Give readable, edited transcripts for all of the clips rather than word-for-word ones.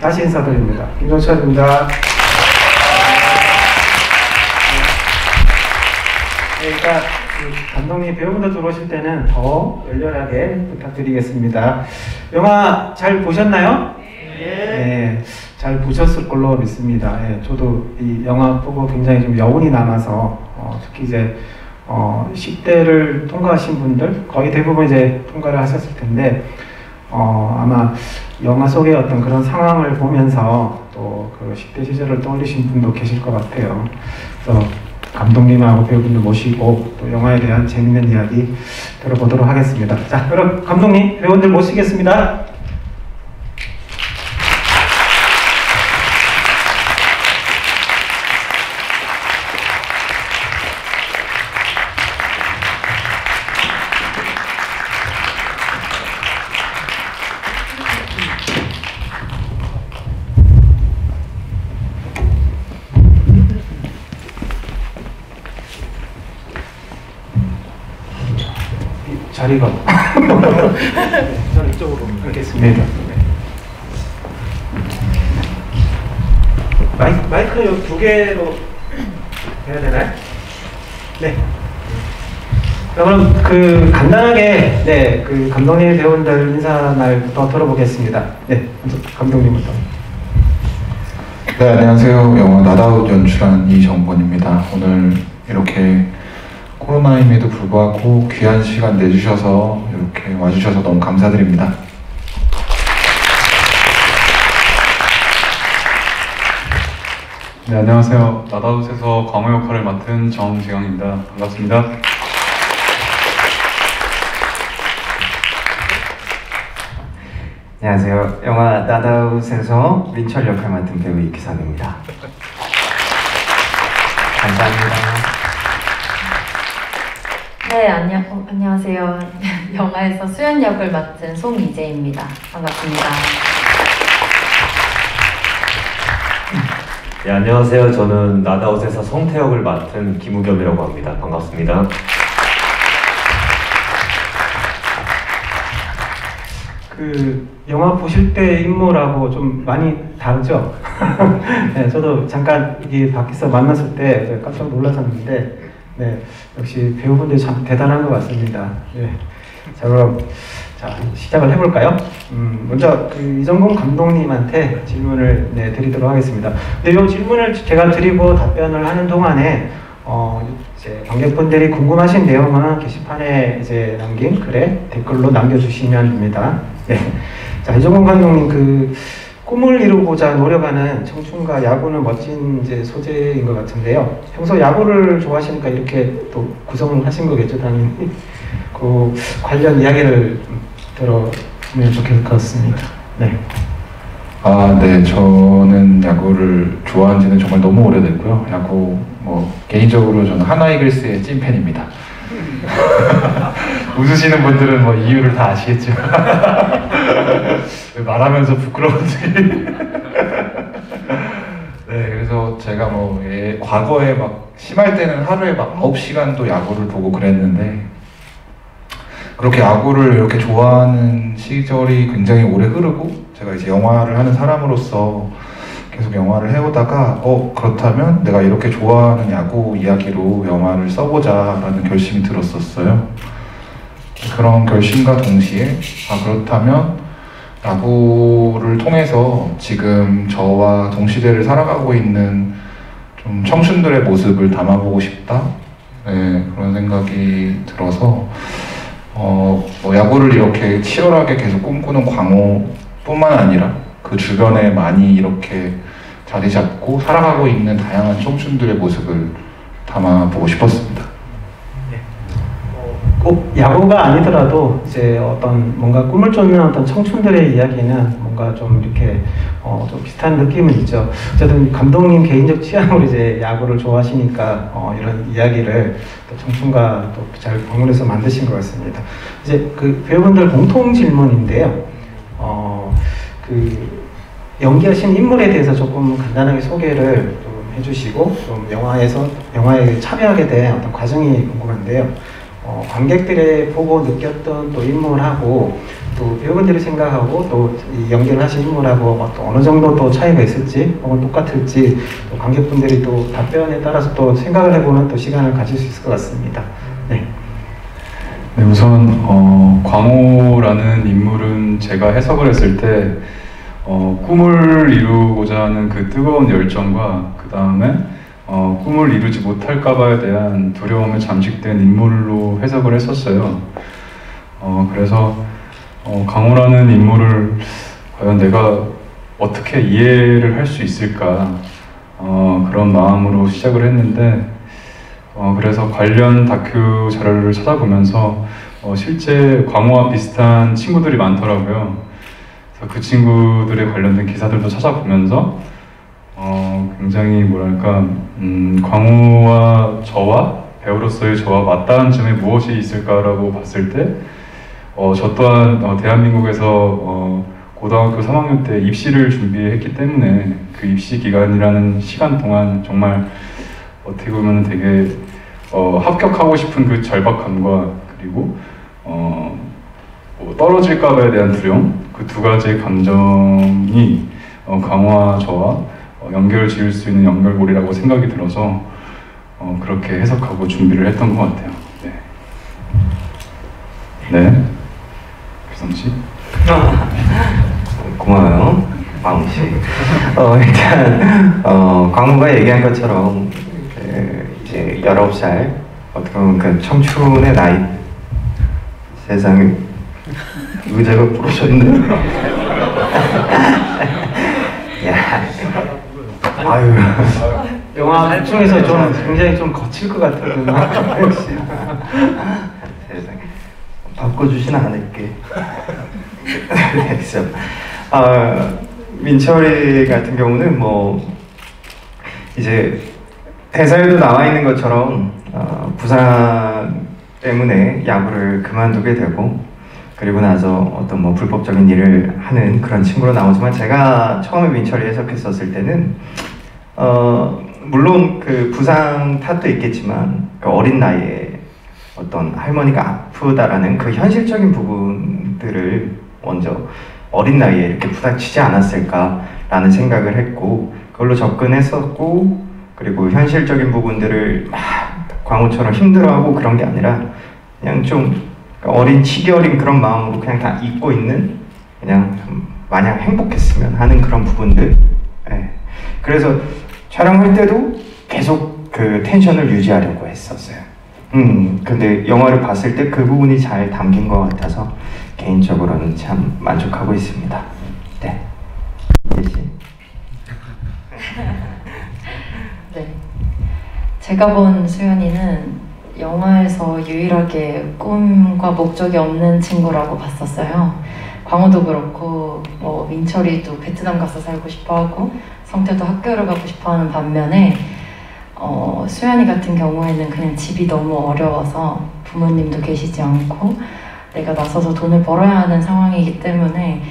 다시 인사드립니다. 김종철입니다. 그러니까 감독님, 배우분들 들어오실 때는 더 열렬하게 부탁드리겠습니다. 영화 잘 보셨나요? 네, 잘 보셨을 걸로 믿습니다. 예, 저도 이 영화 보고 굉장히 좀 여운이 남아서 특히 이제 10대를 통과하신 분들 거의 대부분 이제 통과를 하셨을 텐데 아마 영화 속의 어떤 그런 상황을 보면서 또 그 10대 시절을 떠올리신 분도 계실 것 같아요. 그래서 감독님하고 배우분들 모시고 또 영화에 대한 재밌는 이야기 들어보도록 하겠습니다. 자, 그럼 감독님, 배우분들 모시겠습니다. 자리가 저는 이쪽으로 가겠습니다. 마이크 두 개로 해야 되나요? 네. 그럼 그 간단하게 그 감독님, 배우분들 인사 말부터 들어보겠습니다. 네, 감독님부터. 네, 안녕하세요. 영화 나다웃 연출한 이정권입니다. 오늘 이렇게 코로나임에도 불구하고 귀한 시간 내주셔서 이렇게 와주셔서 너무 감사드립니다. 네, 안녕하세요. 나다웃에서 광호 역할을 맡은 정재영입니다. 반갑습니다. 안녕하세요. 영화 나다웃에서 민철 역할 맡은 배우 이기상입니다. 감사합니다. 네, 안녕하세요. 영화에서 수연 역을 맡은 송이재입니다. 반갑습니다. 네, 안녕하세요. 저는 나다웃에서 성태 역을 맡은 김우겸이라고 합니다. 반갑습니다. 그 영화 보실 때 인물하고 좀 많이 다르죠? 네, 저도 잠깐 이게 밖에서 만났을 때 깜짝 놀랐었는데 네, 역시 배우분들이 참 대단한 것 같습니다. 네. 자, 그럼 시작을 해볼까요? 먼저 이정권 감독님한테 질문을 드리도록 하겠습니다. 근데 이 질문을 제가 드리고 답변을 하는 동안에 이제 관객분들이 궁금하신 내용은 게시판에 이제 남긴 글에 댓글로 남겨주시면 됩니다. 네. 자, 이정권 감독님 꿈을 이루고자 노력하는 청춘과 야구는 멋진 이제 소재인 것 같은데요. 평소 야구를 좋아하시니까 이렇게 또 구성을 하신 거겠죠, 당연히. 그 관련 이야기를 들어보면 좋겠을 것 같습니다. 네. 네, 저는 야구를 좋아한 지는 정말 너무 오래됐고요. 야구 개인적으로 저는 하나 이글스의 찐팬입니다. 웃으시는 분들은 이유를 다 아시겠죠. 말하면서 부끄러운지. 네, 그래서 제가 과거에 심할 때는 하루에 9시간도 야구를 보고 그랬는데, 그렇게 야구를 이렇게 좋아하는 시절이 굉장히 오래 흐르고, 제가 이제 영화를 하는 사람으로서 계속 영화를 해오다가 그렇다면 내가 이렇게 좋아하는 야구 이야기로 영화를 써보자라는 결심이 들었었어요. 그런 결심과 동시에 그렇다면 야구를 통해서 지금 저와 동시대를 살아가고 있는 좀 청춘들의 모습을 담아보고 싶다, 네, 그런 생각이 들어서 야구를 이렇게 치열하게 계속 꿈꾸는 광호뿐만 아니라 그 주변에 많이 이렇게 자리 잡고 살아가고 있는 다양한 청춘들의 모습을 담아보고 싶었습니다. 네. 꼭 야구가 아니더라도 이제 뭔가 꿈을 쫓는 청춘들의 이야기는 뭔가 좀 이렇게 좀 비슷한 느낌은 있죠. 어쨌든 감독님 개인적 취향으로 이제 야구를 좋아하시니까 이런 이야기를 또 청춘과 또 잘 방문해서 만드신 것 같습니다. 이제 배우분들 공통 질문인데요. 연기하신 인물에 대해서 조금 간단하게 소개를 좀 해주시고, 좀 영화에 참여하게 된 어떤 과정이 궁금한데요. 관객들이 보고 느꼈던 또 인물하고 또 배우분들이 생각하고 또 이 연기를 하신 인물하고 또 어느 정도 또 차이가 있을지 혹은 똑같을지 또 관객분들이 또 답변에 따라서 또 생각을 해보는 또 시간을 가질 수 있을 것 같습니다. 네. 네, 우선 광호라는 인물은 제가 해석을 했을 때 꿈을 이루고자 하는 그 뜨거운 열정과 그 다음에 꿈을 이루지 못할까봐에 대한 두려움에 잠식된 인물로 해석을 했었어요. 그래서 광호라는 인물을 과연 내가 어떻게 이해를 할 수 있을까 그런 마음으로 시작을 했는데 그래서 관련 다큐 자료를 찾아보면서 실제 광호와 비슷한 친구들이 많더라고요. 그래서 그 친구들에 관련된 기사들도 찾아보면서 굉장히 뭐랄까 광호와 저와 배우로서의 저와 맞닿은 점이 무엇이 있을까라고 봤을 때 저 또한 대한민국에서 고등학교 3학년 때 입시를 준비했기 때문에 그 입시 기간이라는 시간 동안 정말 어떻게 보면 되게 합격하고 싶은 그 절박함과 그리고 떨어질까봐에 대한 두려움, 그 두 가지의 감정이 광호와 저와 연결 지을 수 있는 연결고리라고 생각이 들어서 그렇게 해석하고 준비를 했던 것 같아요. 네. 규성 씨. 고마워요, 광호 씨. 일단 광호가 얘기한 것처럼 이제 19살 어떻게 보면 그 청춘의 나이 세상에 의자가 부러졌네. 야, 아유. 영화 중에서 좀 굉장히 좀 거칠 것 같거든요. 역시. 세상에 바꿔주진 않을게. 그래서 민철이 같은 경우는 뭐 이제 대사에도 나와 있는 것처럼 부상 때문에 야구를 그만두게 되고 그리고 나서 어떤 뭐 불법적인 일을 하는 그런 친구로 나오지만 제가 처음에 민철이 해석했었을 때는 물론 그 부상 탓도 있겠지만 그 어린 나이에 어떤 할머니가 아프다라는 그 현실적인 부분들을 먼저 어린 나이에 이렇게 부닥치지 않았을까라는 생각을 했고 그걸로 접근했었고 그리고 현실적인 부분들을 막 광호처럼 힘들어하고 그런 게 아니라 그냥 좀 어린 치기 어린 그런 마음으로 그냥 다 잊고 있는 그냥 마냥 행복했으면 하는 그런 부분들. 네. 그래서 촬영할 때도 계속 그 텐션을 유지하려고 했었어요. 근데 영화를 봤을 때 그 부분이 잘 담긴 것 같아서 개인적으로는 참 만족하고 있습니다. 네. 네. 제가 본 수연이는 영화에서 유일하게 꿈과 목적이 없는 친구라고 봤었어요. 광호도 그렇고 뭐 민철이도 베트남 가서 살고 싶어하고 성태도 학교를 가고 싶어하는 반면에 수연이 같은 경우에는 그냥 집이 너무 어려워서 부모님도 계시지 않고 내가 나서서 돈을 벌어야 하는 상황이기 때문에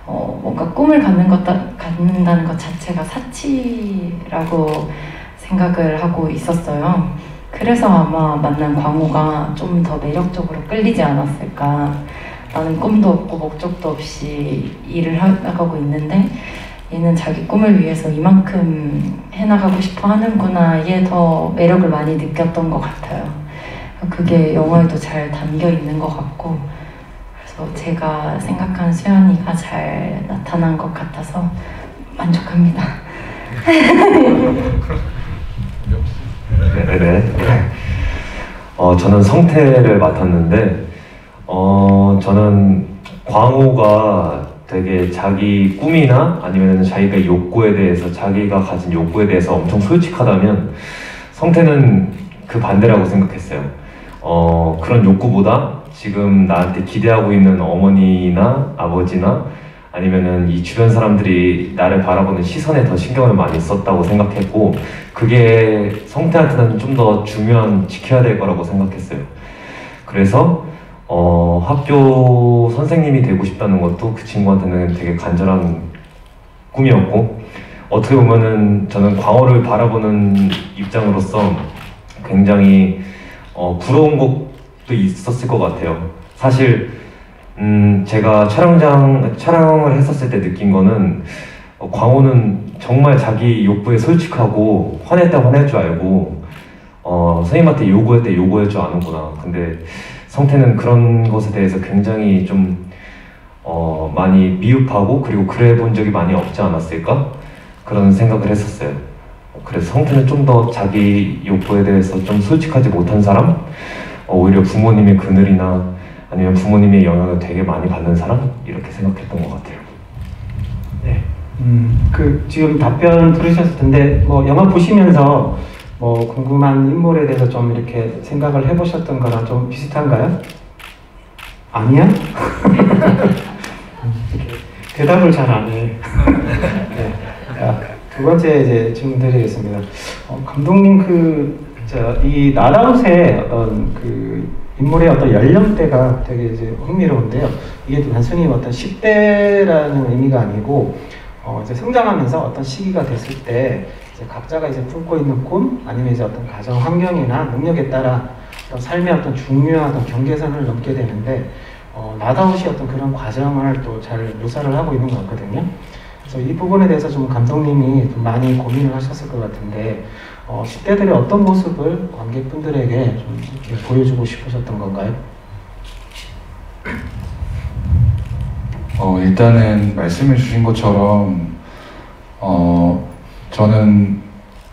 뭔가 꿈을 갖는다는 것 자체가 사치라고 생각을 하고 있었어요. 그래서 아마 만난 광호가 좀 더 매력적으로 끌리지 않았을까. 나는 꿈도 없고 목적도 없이 일을 나가고 있는데 얘는 자기 꿈을 위해서 이만큼 해나가고 싶어 하는구나에 더 매력을 많이 느꼈던 것 같아요. 그게 영화에도 잘 담겨 있는 것 같고 그래서 제가 생각한 수연이가 잘 나타난 것 같아서 만족합니다. 네네. 저는 성태를 맡았는데, 저는 광호가 되게 자기 꿈이나 아니면 자기가 욕구에 대해서, 자기가 가진 욕구에 대해서 엄청 솔직하다면, 성태는 그 반대라고 생각했어요. 그런 욕구보다 지금 나한테 기대하고 있는 어머니나 아버지나 아니면은 이 주변 사람들이 나를 바라보는 시선에 더 신경을 많이 썼다고 생각했고 그게 성태한테는 좀 더 중요한 지켜야 될 거라고 생각했어요. 그래서 학교 선생님이 되고 싶다는 것도 그 친구한테는 되게 간절한 꿈이었고 어떻게 보면은 저는 광호를 바라보는 입장으로서 굉장히 부러운 것도 있었을 것 같아요. 사실 제가 촬영을 했었을 때 느낀 거는 광호는 정말 자기 욕구에 솔직하고 화낼 때 화낼 줄 알고 선생님한테 요구할 때 요구할 줄 아는구나. 근데 성태는 그런 것에 대해서 굉장히 좀 많이 미흡하고 그리고 그래 본 적이 많이 없지 않았을까? 그런 생각을 했었어요. 그래서 성태는 좀 더 자기 욕구에 대해서 좀 솔직하지 못한 사람? 오히려 부모님의 그늘이나 아니면 부모님의 영향을 되게 많이 받는 사람? 이렇게 생각했던 것 같아요. 네. 그 지금 답변 들으셨을 텐데 뭐 영화 보시면서 뭐 궁금한 인물에 대해서 좀 이렇게 생각을 해보셨던 거랑 좀 비슷한가요? 아니야? 대답을 잘 안 해. 네. 두 번째 이제 질문 드리겠습니다. 감독님 이 나다웃의 어떤 그 인물의 어떤 연령대가 되게 이제 흥미로운데요. 이게 단순히 어떤 10대라는 의미가 아니고 이제 성장하면서 어떤 시기가 됐을 때 이제 각자가 이제 품고 있는 꿈 아니면 이제 어떤 가정 환경이나 능력에 따라 어떤 삶의 어떤 중요한 경계선을 넘게 되는데 나다웃이 어떤 그런 과정을 또 잘 묘사를 하고 있는 것 같거든요. 그래서 이 부분에 대해서 좀 감독님이 좀 많이 고민을 하셨을 것 같은데 10대들의 어떤 모습을 관객분들에게 좀 이렇게 보여주고 싶으셨던 건가요? 일단은 말씀해 주신 것처럼 저는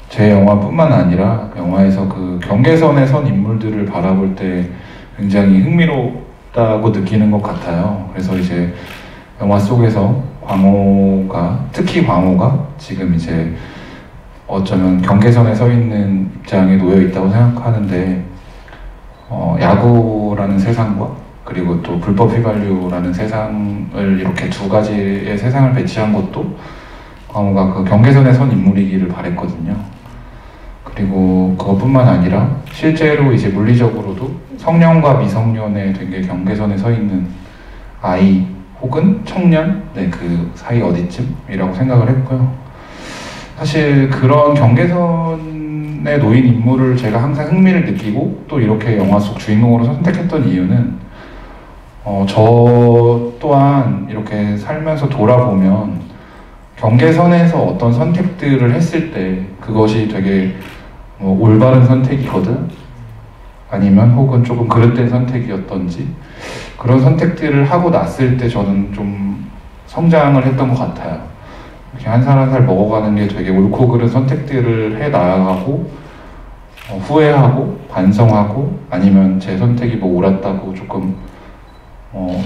제 영화뿐만 아니라 영화에서 그 경계선에 선 인물들을 바라볼 때 굉장히 흥미롭다고 느끼는 것 같아요. 그래서 이제 영화 속에서 특히 광호가 지금 이제 어쩌면 경계선에 서 있는 입장에 놓여 있다고 생각하는데 야구라는 세상과 그리고 또 불법 휘발유라는 세상을 이렇게 두 가지의 세상을 배치한 것도 광호가 그 경계선에 선 인물이기를 바랬거든요. 그리고 그것뿐만 아니라 실제로 이제 물리적으로도 성년과 미성년의 되게 경계선에 서 있는 아이 혹은 청년, 그 사이 어디쯤이라고 생각을 했고요. 사실 그런 경계선에 놓인 인물을 제가 항상 흥미를 느끼고 또 이렇게 영화 속 주인공으로 선택했던 이유는 저 또한 이렇게 살면서 돌아보면 경계선에서 어떤 선택들을 했을 때 그것이 되게 올바른 선택이거든 아니면 혹은 조금 그릇된 선택이었던지 그런 선택들을 하고 났을 때 저는 좀 성장을 했던 것 같아요. 이렇게 한 살 한 살 먹어가는 게 되게 옳고 그른 선택들을 해 나가고 후회하고 반성하고 아니면 제 선택이 옳았다고 조금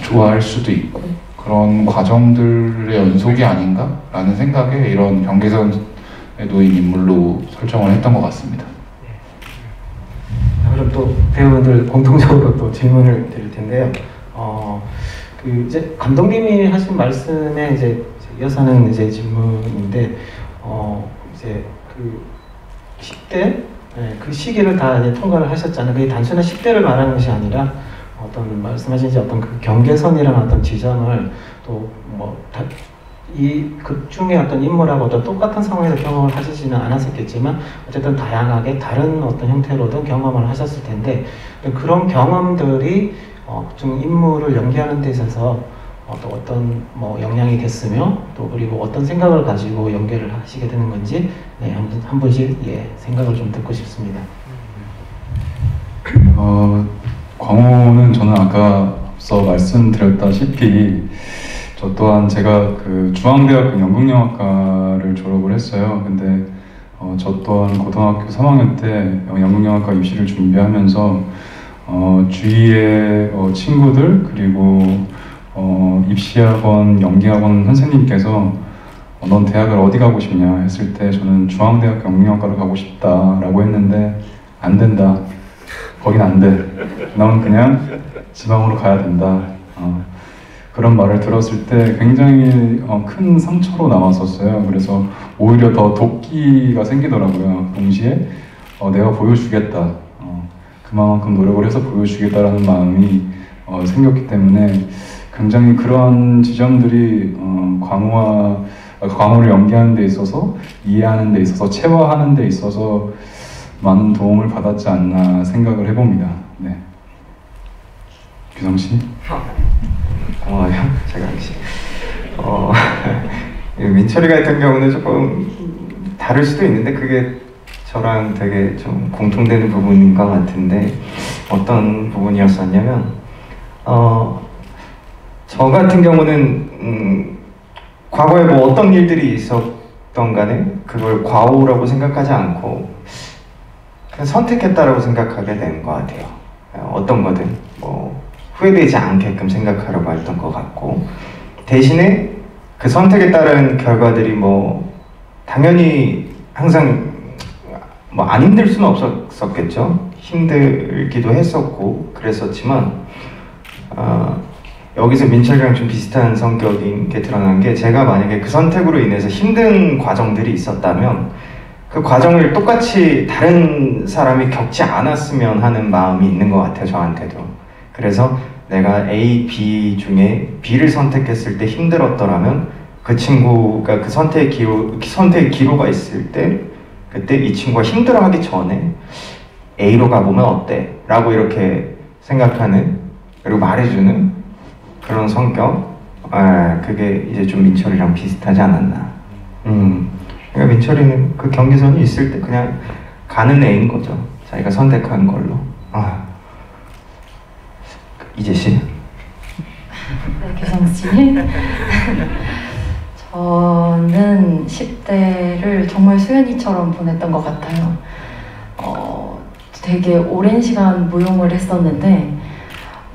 좋아할 수도 있고 그런 과정들의 연속이 아닌가라는 생각에 이런 경계선에 놓인 인물로 설정을 했던 것 같습니다. 그럼 또 배우분들 공통적으로 또 질문을 드릴 텐데요. 이제 감독님이 하신 말씀에 이제 이어서는 이제 질문인데, 이제 그 10대 그 시기를 다 이제 통과를 하셨잖아요. 그게 단순한 10대를 말하는 것이 아니라 어떤 말씀하신 이제 어떤 그 경계선이라는 어떤 지점을 또 이 극 중에 어떤 인물하고 어떤 똑같은 상황에서 경험을 하시지는 않았었겠지만 어쨌든 다양하게 다른 어떤 형태로든 경험을 하셨을 텐데 그런 경험들이 좀 인물을 연기하는 데 있어서 또 어떤 영향이 됐으며 또 그리고 어떤 생각을 가지고 연기를 하시게 되는 건지 한 분씩 생각을 좀 듣고 싶습니다. 광호는 저는 아까 앞서 말씀드렸다시피 저 또한 제가 그 중앙대학교 연극영화과를 졸업을 했어요. 근데 저 또한 고등학교 3학년 때 연극영화과 입시를 준비하면서 주위의 친구들 그리고 입시학원, 연기학원 선생님께서 넌 대학을 어디 가고 싶냐 했을 때 저는 중앙대학교 연극영화과를 가고 싶다라고 했는데 안 된다. 거긴 안 돼. 넌 그냥 지방으로 가야 된다. 그런 말을 들었을 때 굉장히 큰 상처로 남았었어요. 그래서 오히려 더 도끼가 생기더라고요. 동시에 내가 보여주겠다. 그만큼 노력을 해서 보여주겠다라는 마음이 생겼기 때문에 굉장히 그러한 지점들이 광호를 연기하는 데 있어서 이해하는 데 있어서 체화하는 데 있어서 많은 도움을 받았지 않나 생각을 해봅니다. 네. 규성 씨? 제가 역시 민철이 같은 경우는 조금 다를 수도 있는데 그게 저랑 되게 좀 공통되는 부분인 것 같은데 어떤 부분이었었냐면 저 같은 경우는 과거에 뭐 어떤 일들이 있었던 간에 그걸 과오라고 생각하지 않고 그냥 선택했다라고 생각하게 된 것 같아요. 어떤 거든 뭐 후회되지 않게끔 생각하려고 했던 것 같고 대신에 그 선택에 따른 결과들이 뭐 당연히 항상 뭐 안 힘들 수는 없었겠죠. 힘들기도 했었고 그랬었지만 여기서 민철이랑 좀 비슷한 성격인 게 드러난 게 제가 만약에 그 선택으로 인해서 힘든 과정들이 있었다면 그 과정을 똑같이 다른 사람이 겪지 않았으면 하는 마음이 있는 것 같아요, 저한테도. 그래서 내가 A, B 중에 B를 선택했을 때 힘들었더라면 그 친구가 그 선택의 기로가 있을 때 그때 이 친구가 힘들어하기 전에 A로 가보면 어때? 라고 이렇게 생각하는 그리고 말해주는 그런 성격. 그게 이제 좀 민철이랑 비슷하지 않았나. 그러니까 민철이는 그 경계선이 있을 때 그냥 가는 애인 거죠. 자기가 선택한 걸로. 이재 씨. 네, 규성 씨. 저는 10대를 정말 수연이처럼 보냈던 것 같아요. 되게 오랜 시간 무용을 했었는데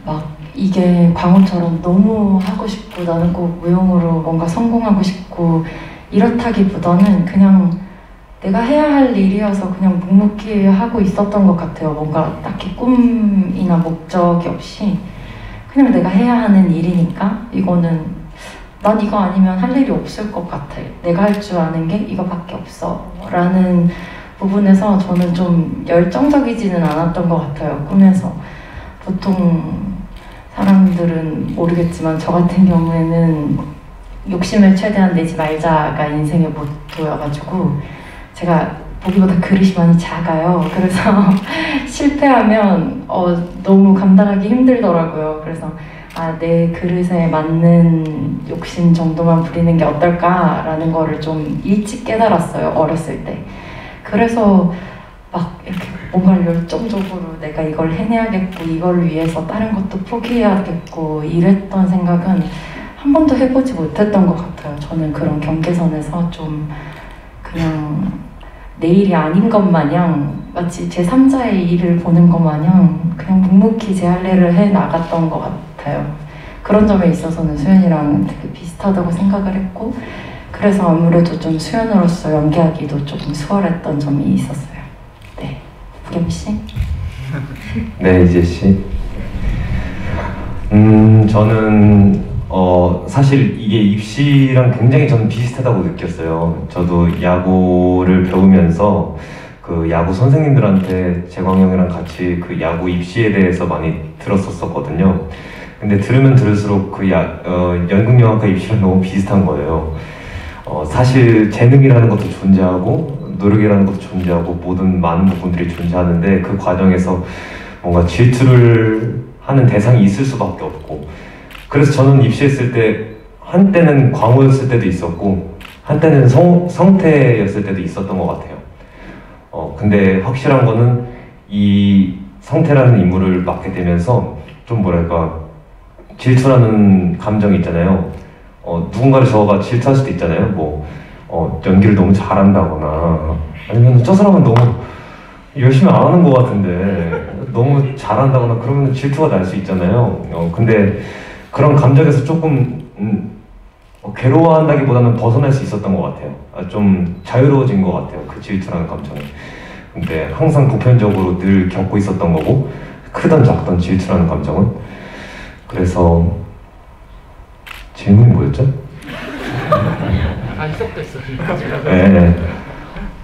막 이게 광호처럼 너무 하고 싶고 나는 꼭 무용으로 뭔가 성공하고 싶고 이렇다기보다는 그냥 내가 해야 할 일이어서 그냥 묵묵히 하고 있었던 것 같아요. 뭔가 딱히 꿈이나 목적이 없이 그냥 내가 해야 하는 일이니까 이거는 난 이거 아니면 할 일이 없을 것 같아. 내가 할 줄 아는 게 이거밖에 없어 라는 부분에서 저는 좀 열정적이지는 않았던 것 같아요. 꿈에서. 보통 사람들은 모르겠지만 저 같은 경우에는 욕심을 최대한 내지 말자가 인생의 모토여가지고 제가 보기보다 그릇이 많이 작아요. 그래서 실패하면 너무 감당하기 힘들더라고요. 그래서 내 그릇에 맞는 욕심 정도만 부리는 게 어떨까라는 거를 좀 일찍 깨달았어요. 어렸을 때. 그래서 막 이렇게 뭔가 열정적으로 내가 이걸 해내야겠고 이걸 위해서 다른 것도 포기해야겠고 이랬던 생각은 한 번도 해보지 못했던 것 같아요. 저는 그런 경계선에서 좀 그냥 내 일이 아닌 것 마냥 마치 제3자의 일을 보는 것 마냥 그냥 묵묵히 제 할 일을 해나갔던 것 같아요. 그런 점에 있어서는 수연이랑 되게 비슷하다고 생각을 했고 그래서 아무래도 좀 수연으로서 연기하기도 조금 수월했던 점이 있었어요. 네, 부겸 씨? 네, 이재 씨. 저는 사실 이게 입시랑 굉장히 저는 비슷하다고 느꼈어요. 저도 야구를 배우면서 그 야구 선생님들한테 재광 형이랑 같이 그 야구 입시에 대해서 많이 들었었거든요. 근데 들으면 들을수록 그 연극영화과 입시랑 너무 비슷한 거예요. 사실 재능이라는 것도 존재하고 노력이라는 것도 존재하고 모든 많은 부분들이 존재하는데 그 과정에서 뭔가 질투를 하는 대상이 있을 수밖에 없고 그래서 저는 입시했을 때 한때는 광호였을 때도 있었고 한때는 성태였을 때도 있었던 것 같아요. 근데 확실한 거는 이 성태라는 인물을 맡게 되면서 좀 뭐랄까 질투라는 감정이 있잖아요. 누군가를 저가 질투할 수도 있잖아요. 연기를 너무 잘한다거나 아니면 저 사람은 너무 열심히 안 하는 것 같은데 너무 잘한다거나 그러면 질투가 날 수 있잖아요. 근데 그런 감정에서 조금 괴로워한다기보다는 벗어날 수 있었던 것 같아요. 좀 자유로워진 것 같아요. 그 질투라는 감정이. 근데 항상 보편적으로 늘 겪고 있었던 거고 크던 작던 질투라는 감정은. 그래서 질문이 뭐였죠? 쏙됐어. 네.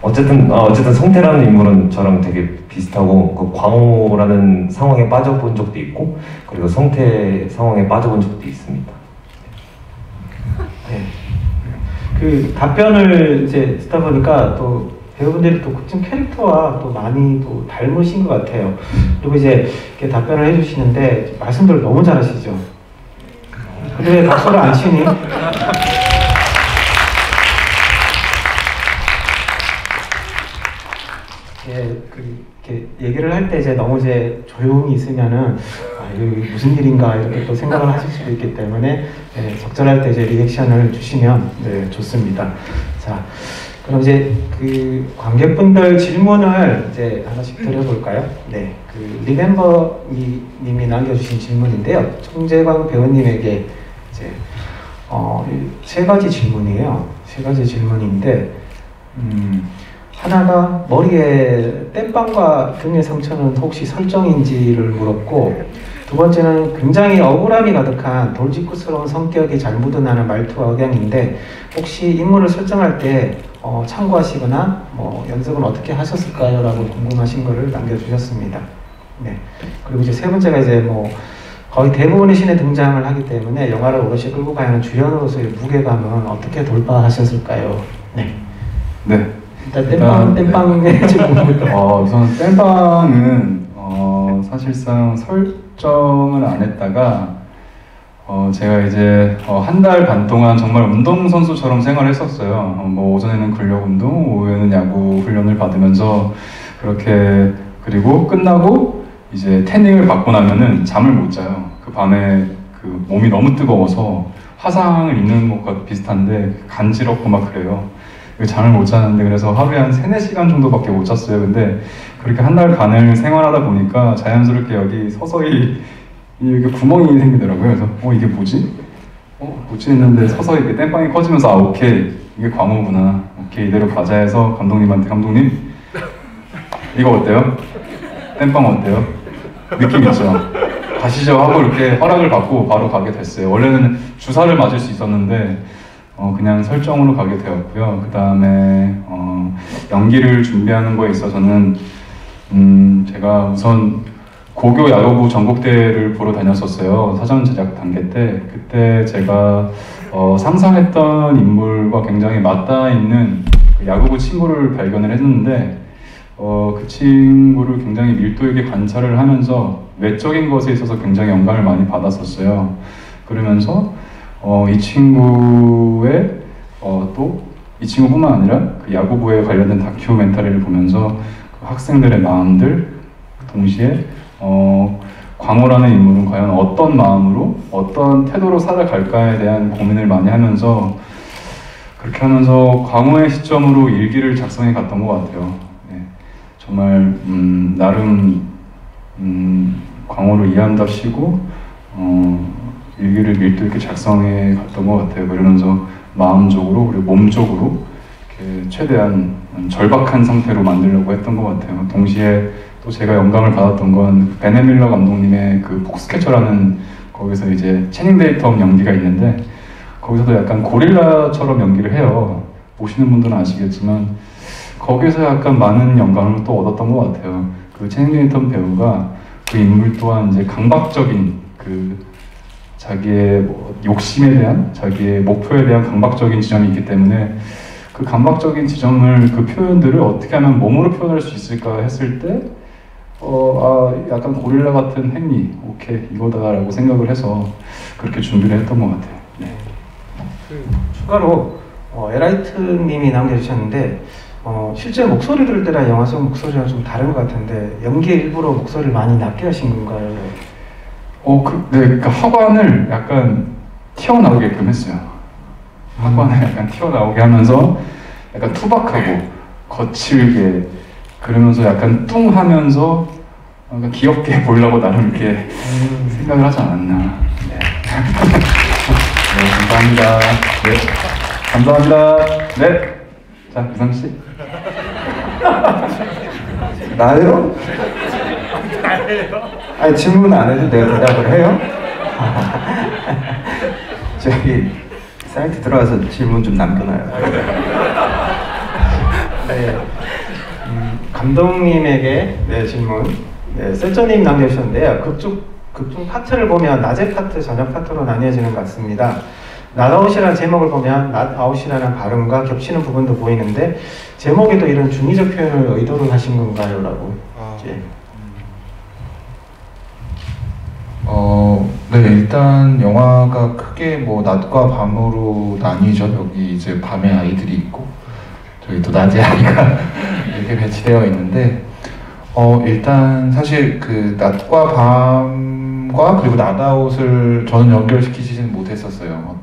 어쨌든 성태라는 인물은 저랑 되게 비슷하고 그 광호라는 상황에 빠져본 적도 있고 그리고 성태 상황에 빠져본 적도 있습니다. 네. 그 답변을 이제 듣다 보니까 또 배우분들이 또 극중 캐릭터와 또 많이 또 닮으신 것 같아요. 그리고 이제 이렇게 답변을 해주시는데 말씀들을 너무 잘하시죠. 근데 왜 박수를 안 치니? 예, 이렇게 얘기를 할 때 이제 너무 이제 조용히 있으면은 이게 무슨 일인가 이렇게 또 생각을 하실 수도 있기 때문에 예, 적절할 때 이제 리액션을 주시면 네, 좋습니다. 자, 그럼 이제 그 관객분들 질문을 이제 하나씩 드려볼까요? 네, 그 리멤버 님이 남겨주신 질문인데요. 총재광 배우님에게 이제 세 가지 질문이에요. 세 가지 질문인데. 하나가 머리에 땜빵과 등의 상처는 혹시 설정인지를 물었고, 두 번째는 굉장히 억울함이 가득한 돌직구스러운 성격이 잘 묻어나는 말투와 억양인데 혹시 인물을 설정할 때 참고하시거나 뭐 연습은 어떻게 하셨을까요? 라고 궁금하신 거를 남겨주셨습니다. 네. 그리고 이제 세 번째가 이제 뭐 거의 대부분의 신에 등장을 하기 때문에 영화를 오롯이 끌고 가야 하는 주연으로서의 무게감은 어떻게 돌파하셨을까요? 네. 네. 일단 땜빵의 질문부터. 우선 땜빵은 사실상 설정을 안 했다가 제가 이제 한 달 반 동안 정말 운동선수처럼 생활을 했었어요. 뭐 오전에는 근력 운동, 오후에는 야구 훈련을 받으면서 그렇게, 그리고 끝나고 이제 태닝을 받고 나면은 잠을 못 자요. 그 밤에 그 몸이 너무 뜨거워서 화상을 입는 것과 비슷한데 간지럽고 막 그래요. 잠을 못 자는데, 그래서 하루에 한 3-4시간 정도밖에 못 잤어요. 근데 그렇게 한 달 반을 생활하다 보니까 자연스럽게 여기 서서히 이렇게 구멍이 생기더라고요. 그래서 이게 뭐지? 뭐지 했는데 서서히 이렇게 땜빵이 커지면서 오케이, 이게 광호구나. 오케이, 이대로 가자 해서 감독님한테, 감독님 이거 어때요? 땜빵 어때요? 느낌 있죠? 가시죠 하고 이렇게 허락을 받고 바로 가게 됐어요. 원래는 주사를 맞을 수 있었는데 그냥 설정으로 가게 되었고요. 그 다음에 연기를 준비하는 거에 있어서는 제가 우선 고교 야구부 전국대회를 보러 다녔었어요. 사전 제작 단계 때. 그때 제가 상상했던 인물과 굉장히 맞닿아 있는 그 야구부 친구를 발견을 했는데 그 친구를 굉장히 밀도 있게 관찰을 하면서 외적인 것에 있어서 굉장히 영감을 많이 받았었어요. 그러면서 이 친구의 또 이 친구뿐만 아니라 그 야구부에 관련된 다큐멘터리를 보면서 그 학생들의 마음들, 동시에 광호라는 인물은 과연 어떤 마음으로, 어떤 태도로 살아갈까에 대한 고민을 많이 하면서, 그렇게 하면서 광호의 시점으로 일기를 작성해 갔던 것 같아요. 네. 정말 나름 광호를 이해한답시고 일기를 밀도 있게 작성해 갔던 것 같아요. 그러면서 마음적으로 그리고 몸적으로 이렇게 최대한 절박한 상태로 만들려고 했던 것 같아요. 동시에 또 제가 영감을 받았던 건 베네 밀러 감독님의 그 폭스캐쳐라는, 거기서 이제 채닝 데이텀 연기가 있는데 거기서도 약간 고릴라처럼 연기를 해요. 보시는 분들은 아시겠지만 거기서 약간 많은 영감을 또 얻었던 것 같아요. 그 채닝 데이텀 배우가 그 인물 또한 이제 강박적인 그 자기의 욕심에 대한, 자기의 목표에 대한 강박적인 지점이 있기 때문에 그 강박적인 지점을, 그 표현들을 어떻게 하면 몸으로 표현할 수 있을까 했을 때 약간 고릴라 같은 행위, 오케이 이거다라고 생각을 해서 그렇게 준비를 했던 것 같아요. 네. 추가로 에라이트님이 남겨주셨는데 실제 목소리 들을 때랑 영화 속 목소리랑 좀 다른 것 같은데 연기에 일부러 목소리를 많이 낮게 하신 건가요? 네, 그러니까 하관을 약간 튀어나오게끔 했어요. 하관을 약간 튀어나오게 하면서 약간 투박하고 거칠게, 그러면서 약간 뚱하면서 약간 귀엽게 보이려고 나름 이렇게 생각을 하지 않았나. 네. 네, 감사합니다. 네, 감사합니다. 네, 자 유상 씨. 나요? 아니 질문 안 해도 내가 대답을 해요? 저기 사이트 들어가서 질문 좀 남겨놔요. 네. 감독님에게 질문. 네, 셀저님 남겨주셨는데요. 극중 파트를 보면 낮의 파트, 저녁 파트로 나뉘어지는 것 같습니다. 낫아웃이라는 제목을 보면 낫아웃이라는 발음과 겹치는 부분도 보이는데 제목에도 이런 중의적 표현을 의도를 하신 건가요? 라고 이제. 네, 일단 영화가 크게 뭐 낮과 밤으로 나뉘죠. 여기 이제 밤에 아이들이 있고 저기 또 낮에 아이가 이렇게 배치되어 있는데 일단 사실 그 낮과 밤과 그리고 낫아웃을 저는 연결시키지는 못했었어요.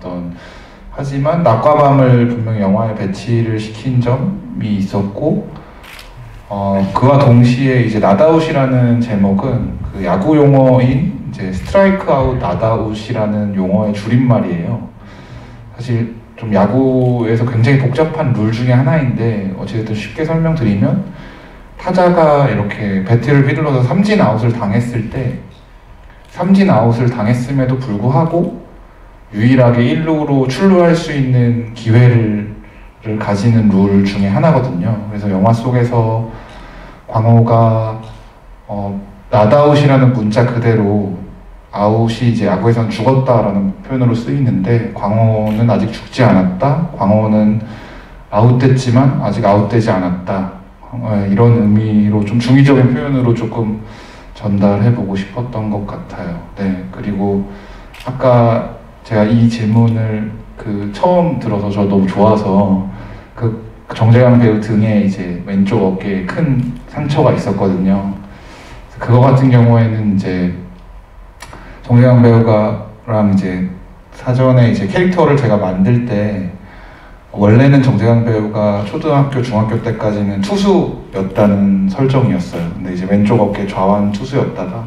하지만 낮과 밤을 분명히 영화에 배치를 시킨 점이 있었고 그와 동시에 이제 낫아웃이라는 제목은 그 야구 용어인 이제 스트라이크 아웃 낫아웃이라는 용어의 줄임말이에요. 사실 좀 야구에서 굉장히 복잡한 룰 중에 하나인데 어찌됐든 쉽게 설명드리면 타자가 이렇게 배트를 휘둘러서 삼진 아웃을 당했을 때 삼진 아웃을 당했음에도 불구하고 유일하게 1루로 출루할 수 있는 기회를 가지는 룰 중에 하나거든요. 그래서 영화 속에서 광호가 낫아웃이라는 문자 그대로 아웃이 이제 야구에선 죽었다라는 표현으로 쓰이는데 광호는 아직 죽지 않았다. 광호는 아웃됐지만 아직 아웃되지 않았다. 이런 의미로 좀 중의적인 표현으로 조금 전달해보고 싶었던 것 같아요. 네, 그리고 아까 제가 이 질문을 처음 들어서 저 너무 좋아서 정재강 배우 등에 이제 왼쪽 어깨에 큰 상처가 있었거든요. 그거 같은 경우에는 이제 정재강 배우가랑 이제 사전에 이제 캐릭터를 제가 만들 때 원래는 정재강 배우가 초등학교, 중학교 때까지는 투수였다는 설정이었어요. 근데 이제 왼쪽 어깨 좌완 투수였다가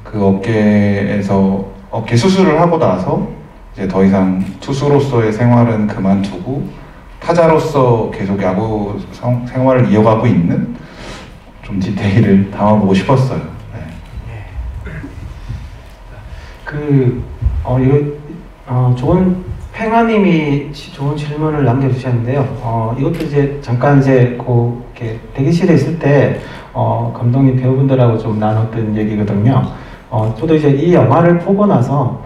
그 어깨에서 어깨 수술을 하고 나서 이제 더 이상 투수로서의 생활은 그만두고 타자로서 계속 야구 생활을 이어가고 있는 좀 디테일을 담아보고 싶었어요. 네. 좋은 팽아님이 좋은 질문을 남겨주셨는데요. 이것도 이제 잠깐 이제 이렇게 대기실에 있을 때 감독님 배우분들하고 좀 나눴던 얘기거든요. 저도 이제 이 영화를 보고 나서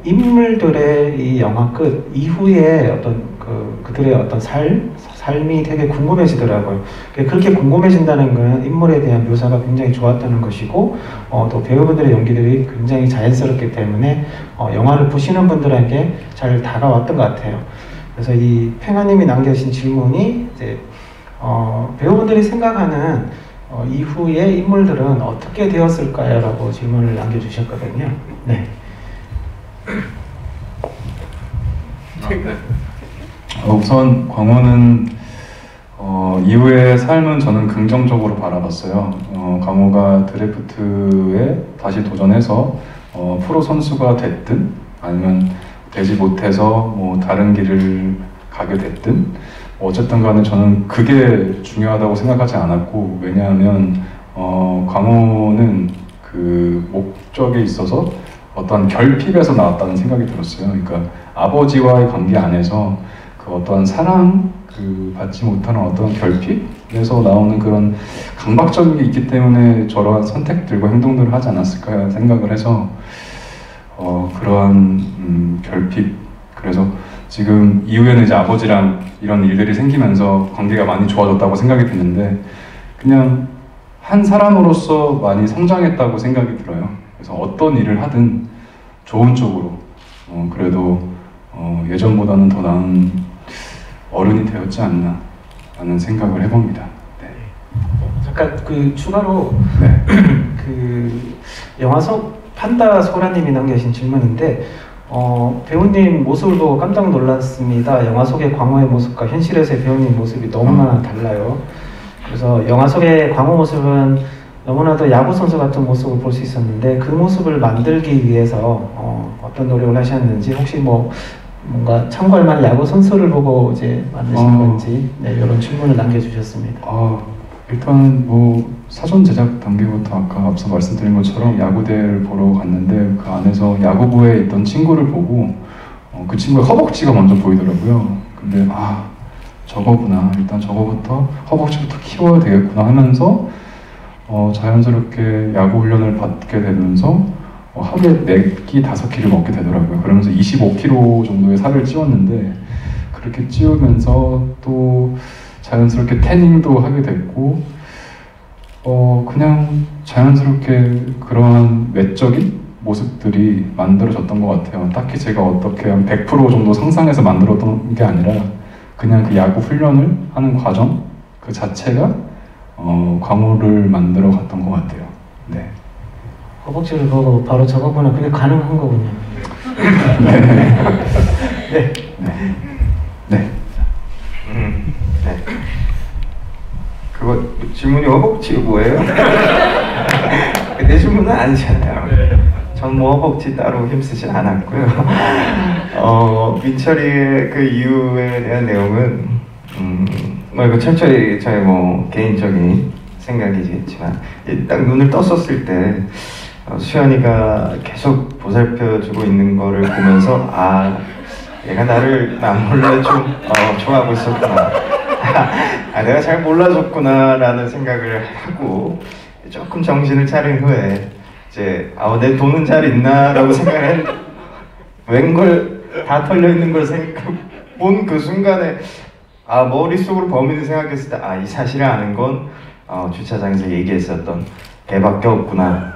인물들의 이 영화 끝 이후에 어떤 그들의 어떤 삶이 되게 궁금해지더라고요. 그렇게 궁금해진다는 건 인물에 대한 묘사가 굉장히 좋았다는 것이고 또 배우분들의 연기들이 굉장히 자연스럽기 때문에 영화를 보시는 분들에게 잘 다가왔던 것 같아요. 그래서 이 팽아님이 남겨주신 질문이 이제 배우분들이 생각하는 이후의 인물들은 어떻게 되었을까요? 라고 질문을 남겨주셨거든요. 네. 우선 광호는 이후의 삶은 저는 긍정적으로 바라봤어요. 광호가 드래프트에 다시 도전해서 프로 선수가 됐든 아니면 되지 못해서 뭐 다른 길을 가게 됐든 어쨌든 간에 저는 그게 중요하다고 생각하지 않았고, 왜냐하면 광호는 그 목적에 있어서 어떤 결핍에서 나왔다는 생각이 들었어요. 그러니까 아버지와의 관계 안에서 그 어떤 사랑 받지 못하는 어떤 결핍에서 나오는 그런 강박적인 게 있기 때문에 저러한 선택들과 행동들을 하지 않았을까 생각을 해서 그러한 결핍, 그래서 지금 이후에는 이제 아버지랑 이런 일들이 생기면서 관계가 많이 좋아졌다고 생각이 드는데 그냥 한 사람으로서 많이 성장했다고 생각이 들어요. 그래서 어떤 일을 하든 좋은 쪽으로 그래도 예전보다는 더 나은 어른이 되었지 않나 라는 생각을 해봅니다. 네. 잠깐 추가로 네. 영화 속 판다 소라님이 남겨주신 질문인데 배우님 모습을 보고 깜짝 놀랐습니다. 영화 속의 광호의 모습과 현실에서의 배우님 모습이 너무나 달라요. 그래서 영화 속의 광호 모습은 너무나도 야구 선수 같은 모습을 볼 수 있었는데 그 모습을 만들기 위해서 어떤 노력을 하셨는지, 혹시 뭔가 참고할 만한 야구 선수를 보고 이제 만드신 건지, 네, 이런 질문을 남겨주셨습니다. 일단 사전 제작 단계부터 아까 앞서 말씀드린 것처럼 야구대회를 보러 갔는데 그 안에서 야구부에 있던 친구를 보고 그 친구의 허벅지가 먼저 보이더라고요. 근데 저거구나, 일단 저거부터 허벅지부터 키워야 되겠구나 하면서 자연스럽게 야구 훈련을 받게 되면서 하루에 4끼, 5끼를 먹게 되더라고요. 그러면서 25kg 정도의 살을 찌웠는데 그렇게 찌우면서 또 자연스럽게 태닝도 하게 됐고 그냥 자연스럽게 그러한 외적인 모습들이 만들어졌던 것 같아요. 딱히 제가 어떻게 한 100% 정도 상상해서 만들었던 게 아니라 그냥 그 야구 훈련을 하는 과정 그 자체가 광호를 만들어 갔던 것 같아요. 네. 허벅지를 보고 바로 저거구나. 그게 가능한 거군요. 네. 네. 네. 네. 그거 질문이 허벅지 뭐예요? 내 질문은 아니잖아요. 전 뭐 허벅지 따로 힘쓰진 않았고요. 민철이의 그 이유에 대한 내용은 뭐 이거 철저히 저의 뭐 개인적인 생각이겠지만 딱 눈을 떴었을 때 수연이가 계속 보살펴주고 있는 거를 보면서 아 얘가 나를 나 몰래 좀 좋아하고 있었구나. 아 내가 잘 몰라줬구나 라는 생각을 하고 조금 정신을 차린 후에 이제 내 돈은 잘 있나 라고 생각을 했는데 웬걸 다 털려 있는 걸 본 그 순간에 머릿속으로 범인을 생각했을 때 이 사실을 아는 건 주차장에서 얘기했었던 걔밖에 없구나.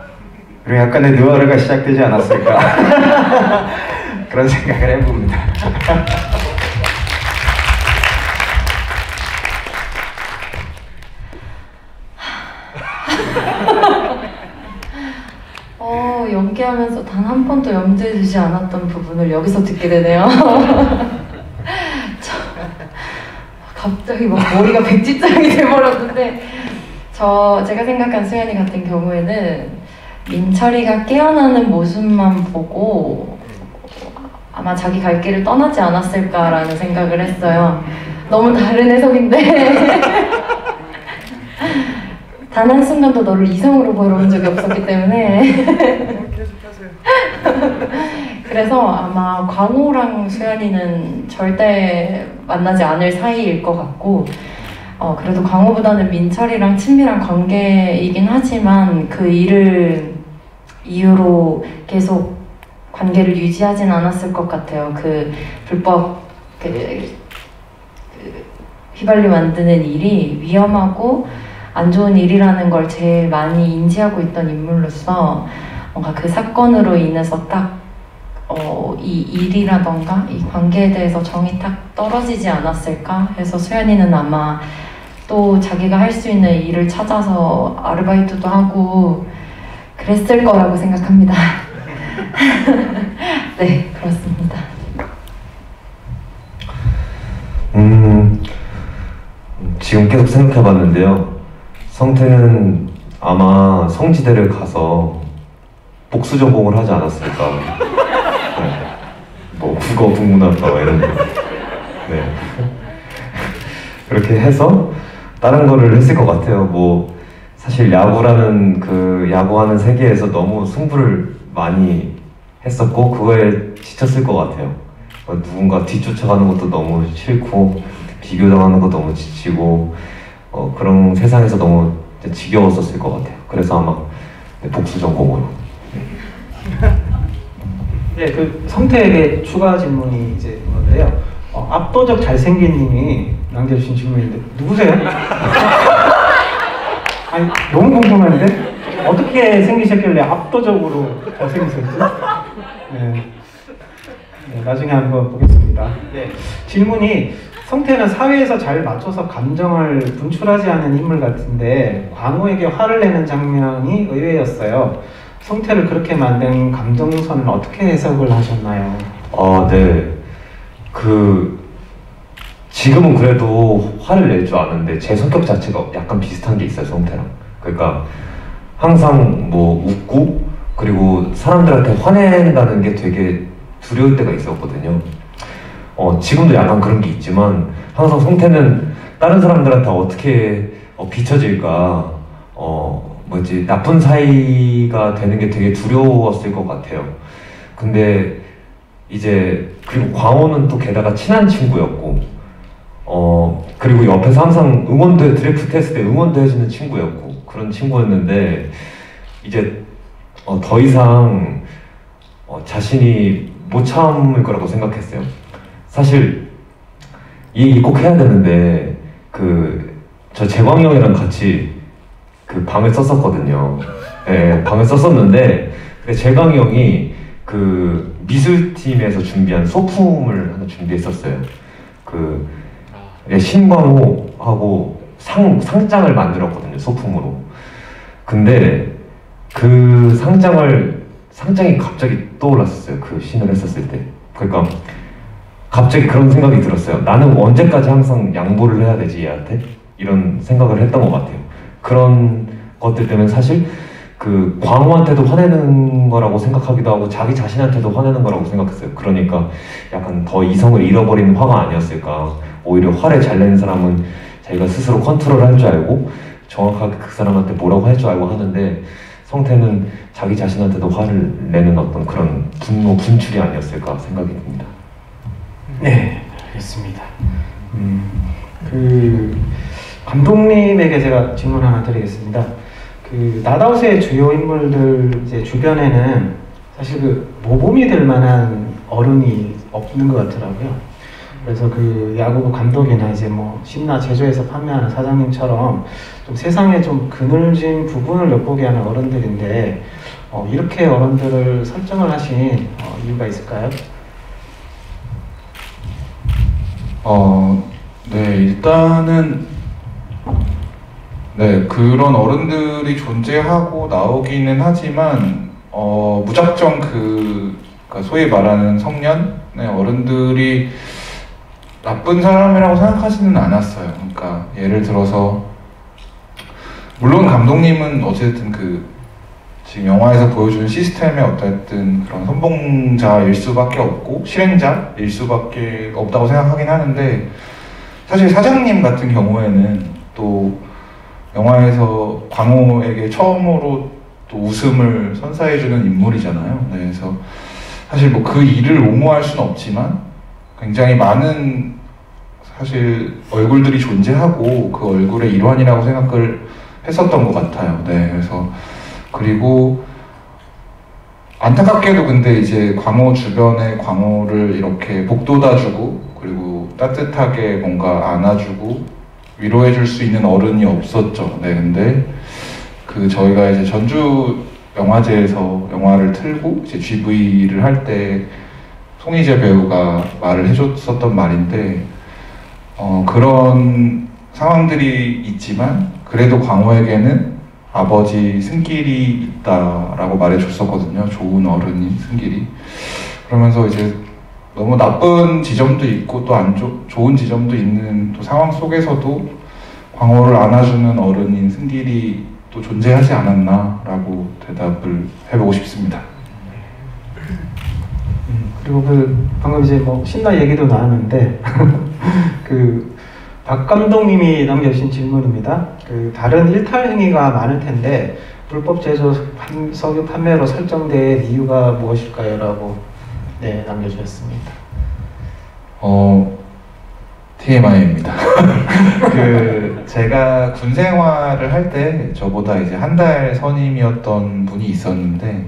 그리고 약간의 느와르가 시작되지 않았을까 그런 생각을 해봅니다. 연기하면서 단 한 번도 염두에 두지 않았던 부분을 여기서 듣게 되네요. 갑자기 막 머리가 백지장이 돼버렸는데 제가 생각한 수연이 같은 경우에는 민철이가 깨어나는 모습만 보고 아마 자기 갈 길을 떠나지 않았을까라는 생각을 했어요. 너무 다른 해석인데 단 한순간도 너를 이성으로 보여본 적이 없었기 때문에 그래서 아마 광호랑 수연이는 절대 만나지 않을 사이일 것 같고 그래도 광호보다는 민철이랑 친밀한 관계이긴 하지만 그 일을 이유로 계속 관계를 유지하진 않았을 것 같아요. 그 불법 휘발유 만드는 일이 위험하고 안 좋은 일이라는 걸 제일 많이 인지하고 있던 인물로서 뭔가 그 사건으로 인해서 딱 이 일이라던가 이 관계에 대해서 정이 딱 떨어지지 않았을까 해서 수연이는 아마 또 자기가 할 수 있는 일을 찾아서 아르바이트도 하고 그랬을 거라고 생각합니다. 네, 그렇습니다. 지금 계속 생각해봤는데요. 성태는 아마 성지대를 가서 복수 전공을 하지 않았을까. 네. 뭐 국어, 국문학과 이런 거. 네. 그렇게 해서 다른 거를 했을 것 같아요. 뭐 사실 야구라는 그 야구하는 세계에서 너무 승부를 많이 했었고 그거에 지쳤을 것 같아요. 누군가 뒤쫓아가는 것도 너무 싫고 비교당하는 것도 너무 지치고 그런 세상에서 너무 지겨웠었을 것 같아요. 그래서 아마 복수 전공으로. 네, 그 성태에게 추가 질문이 이제 있는데요. 압도적 잘생긴 님이 남겨주신 질문인데 누구세요? 아니 너무 궁금한데 어떻게 생기셨길래 압도적으로 잘생기셨지? 네. 네, 나중에 한번 보겠습니다. 네, 질문이 성태는 사회에서 잘 맞춰서 감정을 분출하지 않는 인물 같은데 광호에게 화를 내는 장면이 의외였어요. 성태를 그렇게 만든 감정선을 어떻게 해석을 하셨나요? 네. 지금은 그래도 화를 낼 줄 아는데 제 성격 자체가 약간 비슷한 게 있어요, 성태랑. 그러니까 항상 뭐 웃고 그리고 사람들한테 화낸다는 게 되게 두려울 때가 있었거든요. 지금도 약간 그런 게 있지만 항상 성태는 다른 사람들한테 어떻게 비춰질까 나쁜 사이가 되는 게 되게 두려웠을 것 같아요. 근데 이제 그리고 광호는 또 게다가 친한 친구였고 그리고 옆에서 항상 드래프트 했을 때 응원도 해주는 친구였고 그런 친구였는데 이제 더 이상 자신이 못 참을 거라고 생각했어요. 사실 이 얘기 꼭 해야 되는데 저 재광 형이랑 같이 그 방을 썼었거든요. 네, 방을 썼었는데 재광 형이 그 미술팀에서 준비한 소품을 하나 준비했었어요. 신광호하고 상장을 만들었거든요, 소품으로. 근데 그 상장이 갑자기 떠올랐었어요. 그 신을 했었을 때. 그러니까 갑자기 그런 생각이 들었어요. 나는 언제까지 항상 양보를 해야 되지, 얘한테? 이런 생각을 했던 것 같아요. 그런 것들 때문에 사실 그 광호한테도 화내는 거라고 생각하기도 하고 자기 자신한테도 화내는 거라고 생각했어요. 그러니까 약간 더 이성을 잃어버리는 화가 아니었을까. 오히려 화를 잘 내는 사람은 자기가 스스로 컨트롤할 줄 알고 정확하게 그 사람한테 뭐라고 할 줄 알고 하는데, 성태는 자기 자신한테도 화를 내는 어떤 그런 분노 분출이 아니었을까 생각이 듭니다. 네, 알겠습니다. 감독님에게 제가 질문 하나 드리겠습니다. 나다웃의 주요 인물들 이제 주변에는 사실 모범이 될 만한 어른이 없는 것 같더라고요. 그래서 야구 감독이나 이제 신나 제조해서 판매하는 사장님처럼 좀 세상에 좀 그늘진 부분을 엿보게 하는 어른들인데, 이렇게 어른들을 설정을 하신 이유가 있을까요? 네, 일단은 네, 그런 어른들이 존재하고 나오기는 하지만 무작정 그러니까 소위 말하는 성년의 어른들이 나쁜 사람이라고 생각하지는 않았어요. 그러니까 예를 들어서 물론 감독님은 어쨌든 지금 영화에서 보여주는 시스템에 어쨌든 그런 선봉자일 수밖에 없고 실행자일 수밖에 없다고 생각하긴 하는데, 사실 사장님 같은 경우에는 또 영화에서 광호에게 처음으로 또 웃음을 선사해주는 인물이잖아요. 네, 그래서 사실 그 일을 옹호할 수는 없지만 굉장히 많은 사실 얼굴들이 존재하고 그 얼굴의 일환이라고 생각을 했었던 것 같아요. 네, 그래서 그리고 안타깝게도 근데 이제 광호 주변에 광호를 이렇게 복돋아주고 그리고 따뜻하게 뭔가 안아주고 위로해줄 수 있는 어른이 없었죠. 네, 근데 저희가 이제 전주 영화제에서 영화를 틀고 이제 GV를 할 때 송희재 배우가 말을 해줬었던 말인데, 그런 상황들이 있지만 그래도 광호에게는 아버지 승길이 있다라고 말해줬었거든요. 좋은 어른인 승길이. 그러면서 이제 너무 나쁜 지점도 있고 또 안 좋은 지점도 있는 또 상황 속에서도 광호를 안아주는 어른인 승길이 또 존재하지 않았나라고 대답을 해보고 싶습니다. 그리고 방금 이제 신나 얘기도 나왔는데 박 감독님이 남겨주신 질문입니다. 다른 일탈 행위가 많을 텐데 불법 제조 석유 판매로 설정된 이유가 무엇일까요? 라고 네, 남겨주셨습니다. TMI입니다. 제가 군 생활을 할 때 저보다 이제 한 달 선임이었던 분이 있었는데,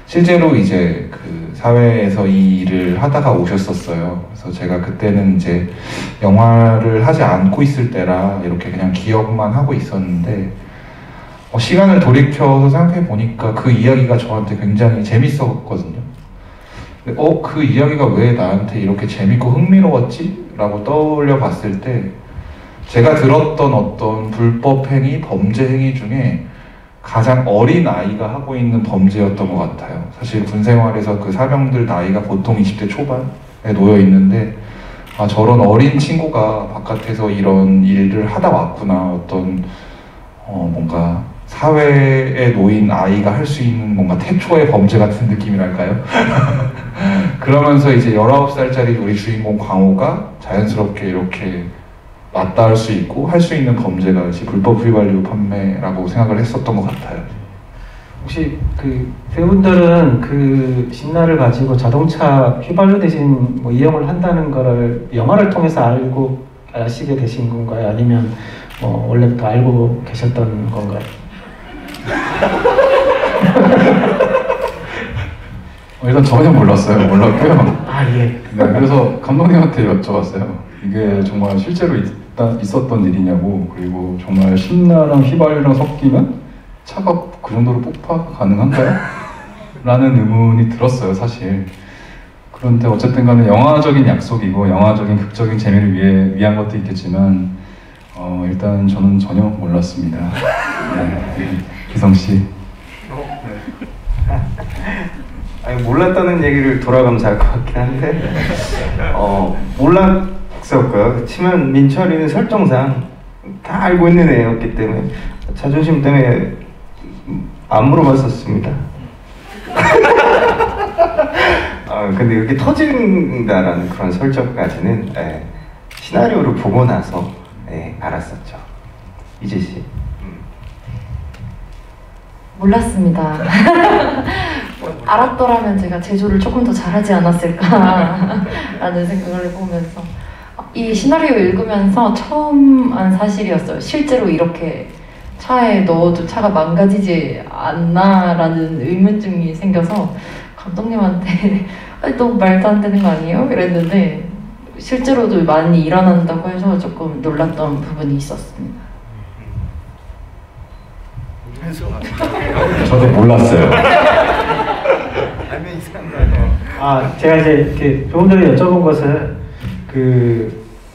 실제로 이제 사회에서 이 일을 하다가 오셨었어요. 그래서 제가 그때는 이제 영화를 하지 않고 있을 때라 이렇게 그냥 기억만 하고 있었는데, 시간을 돌이켜서 생각해 보니까 그 이야기가 저한테 굉장히 재밌었거든요. 그 이야기가 왜 나한테 이렇게 재밌고 흥미로웠지? 라고 떠올려 봤을 때 제가 들었던 어떤 불법 행위, 범죄 행위 중에 가장 어린 아이가 하고 있는 범죄였던 것 같아요. 사실 군 생활에서 그 사병들 나이가 보통 20대 초반에 놓여 있는데, 저런 어린 친구가 바깥에서 이런 일을 하다 왔구나. 어떤 뭔가 사회에 놓인 아이가 할 수 있는 뭔가 태초의 범죄 같은 느낌이랄까요? 그러면서 이제 19살짜리 우리 주인공 광호가 자연스럽게 이렇게 맞닿을 수 있고 할 수 있는 범죄가 불법 휘발유 판매라고 생각을 했었던 것 같아요. 혹시 배우분들은 신나를 가지고 자동차 휘발유 대신 이용을 한다는 거를 영화를 통해서 알고 아시게 되신 건가요? 아니면 원래부터 알고 계셨던 건가요? 일단 전혀 몰랐어요. 몰랐고요. 아 예. 네, 그래서 감독님한테 여쭤봤어요. 이게 정말 실제로 있었던 일이냐고, 그리고 정말 신나랑 휘발유랑 섞이면 차가 그 정도로 폭파가 가능한가요? 라는 의문이 들었어요, 사실. 그런데 어쨌든 간에 영화적인 약속이고 영화적인 극적인 재미를 위한 것도 있겠지만 일단 저는 전혀 몰랐습니다. 네, 기성 씨. 아니, 몰랐다는 얘기를 돌아가면서 할 것 같긴 한데 몰랐었고요. 그렇지만 민철이는 설정상 다 알고 있는 애였기 때문에 자존심 때문에 안 물어봤었습니다. 근데 이렇게 터진다라는 그런 설정까지는 시나리오를 보고 나서 알았었죠. 이재 씨. 몰랐습니다. 알았더라면 제가 제조를 조금 더 잘하지 않았을까라는 생각을 해보면서 이 시나리오 읽으면서 처음 한 사실이었어요. 실제로 이렇게 차에 넣어도 차가 망가지지 않나라는 의문점이 생겨서 감독님한테 너무 말도 안 되는 거 아니에요? 이랬는데 실제로도 많이 일어난다고 해서 조금 놀랐던 부분이 있었습니다. 저도 몰랐어요. 제가 이제 이렇게 조금 전에 여쭤본 것은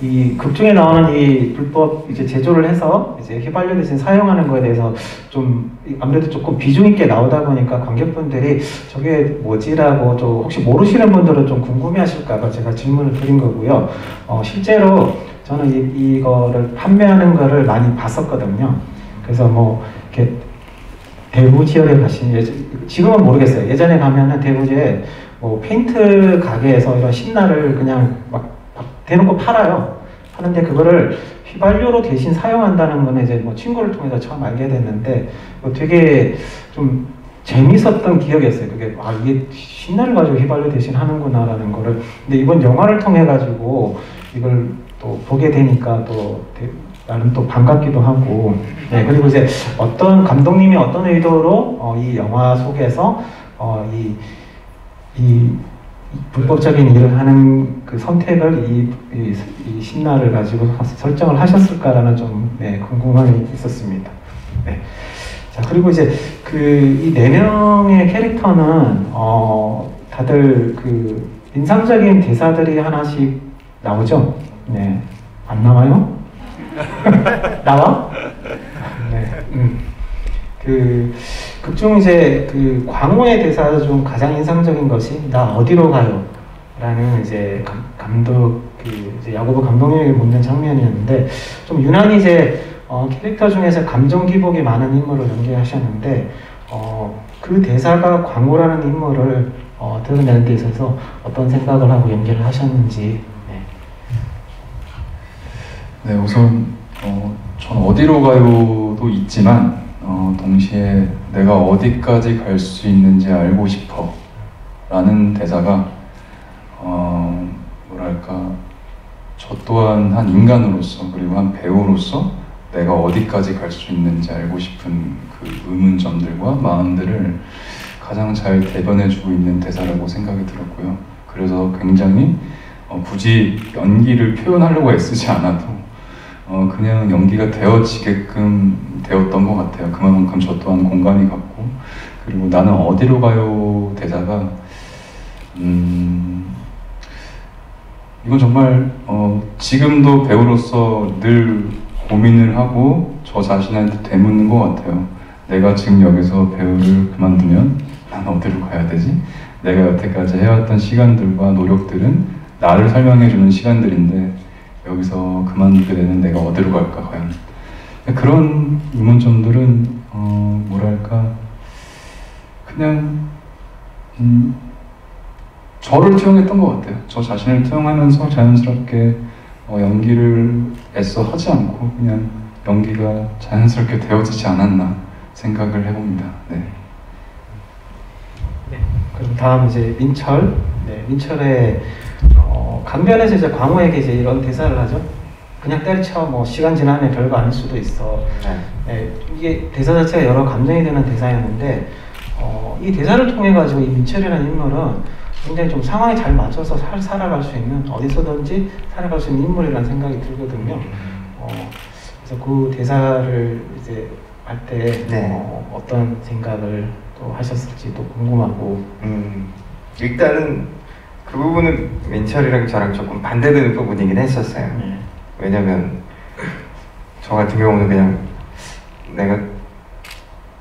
이 극 중에 나오는 이 불법 이제 제조를 해서 이제 휘발유 대신 사용하는 거에 대해서 좀 아무래도 조금 비중 있게 나오다 보니까 관객분들이 저게 뭐지라고 좀 혹시 모르시는 분들은 좀 궁금해하실까봐 제가 질문을 드린 거고요. 실제로 저는 이거를 판매하는 거를 많이 봤었거든요. 그래서 뭐 이렇게 대구 지역에 가시면 지금은 모르겠어요. 예전에 가면은 대구에 뭐 페인트 가게에서 이런 신나를 그냥 막 대놓고 팔아요. 하는데 그거를 휘발유로 대신 사용한다는 거는 이제 뭐 친구를 통해서 처음 알게 됐는데 되게 좀 재밌었던 기억이었어요. 그게 이게 신나를 가지고 휘발유 대신 하는구나라는 거를. 근데 이번 영화를 통해 가지고 이걸 또 보게 되니까 또 나름 또 반갑기도 하고. 네, 그리고 이제 어떤 감독님이 어떤 의도로 이 영화 속에서 이 불법적인 일을 하는 그 선택을 이 신나를 가지고 설정을 하셨을까라는 좀 궁금함이 있었습니다. 네. 자, 그리고 이제 이 4명의 캐릭터는 다들 그 인상적인 대사들이 하나씩 나오죠? 네. 안 나와요? 나와? 네. 극중 이제 광호의 대사 중 가장 인상적인 것이 나 어디로 가요? 라는 이제 감독 이제 야구부 감독님에게 묻는 장면이었는데 좀 유난히 이제 캐릭터 중에서 감정 기복이 많은 인물을 연기하셨는데 그 대사가 광호라는 인물을 드러내는 데 있어서 어떤 생각을 하고 연기를 하셨는지. 네, 우선 전 어디로 가요도 있지만 동시에 내가 어디까지 갈 수 있는지 알고 싶어 라는 대사가 뭐랄까 저 또한 한 인간으로서 그리고 한 배우로서 내가 어디까지 갈 수 있는지 알고 싶은 그 의문점들과 마음들을 가장 잘 대변해주고 있는 대사라고 생각이 들었고요. 그래서 굉장히 굳이 연기를 표현하려고 애쓰지 않아도 그냥 연기가 되어지게끔 되었던 것 같아요. 그만큼 저 또한 공감이 갔고, 그리고 나는 어디로 가요 대사가 이건 정말 지금도 배우로서 늘 고민을 하고 저 자신한테 되묻는 것 같아요. 내가 지금 여기서 배우를 그만두면 난 어디로 가야 되지? 내가 여태까지 해왔던 시간들과 노력들은 나를 설명해주는 시간들인데 여기서 그만두게 되는 내가 어디로 갈까 과연. 그런 의문점들은 뭐랄까 그냥 저를 투영했던 것 같아요. 저 자신을 투영하면서 자연스럽게 연기를 애써 하지 않고 그냥 연기가 자연스럽게 되어지지 않았나 생각을 해봅니다. 네. 네. 그럼 다음 이제 민철. 네, 민철의 강변에서 이제 광호에게 이제 이런 대사를 하죠. 그냥 때려쳐 뭐 시간 지나면 별거 아닐 수도 있어. 네, 이게 대사 자체가 여러 감정이 되는 대사였는데 이 대사를 통해 가지고 이 민철이라는 인물은 굉장히 좀 상황에 잘 맞춰서 살아갈 수 있는, 어디서든지 살아갈 수 있는 인물이라는 생각이 들거든요. 그래서 그 대사를 이제 할 때 네. 어떤 생각을 또 하셨을지도 궁금하고. 일단은 그 부분은 민철이랑 저랑 조금 반대되는 부분이긴 했었어요. 왜냐면 저 같은 경우는 그냥 내가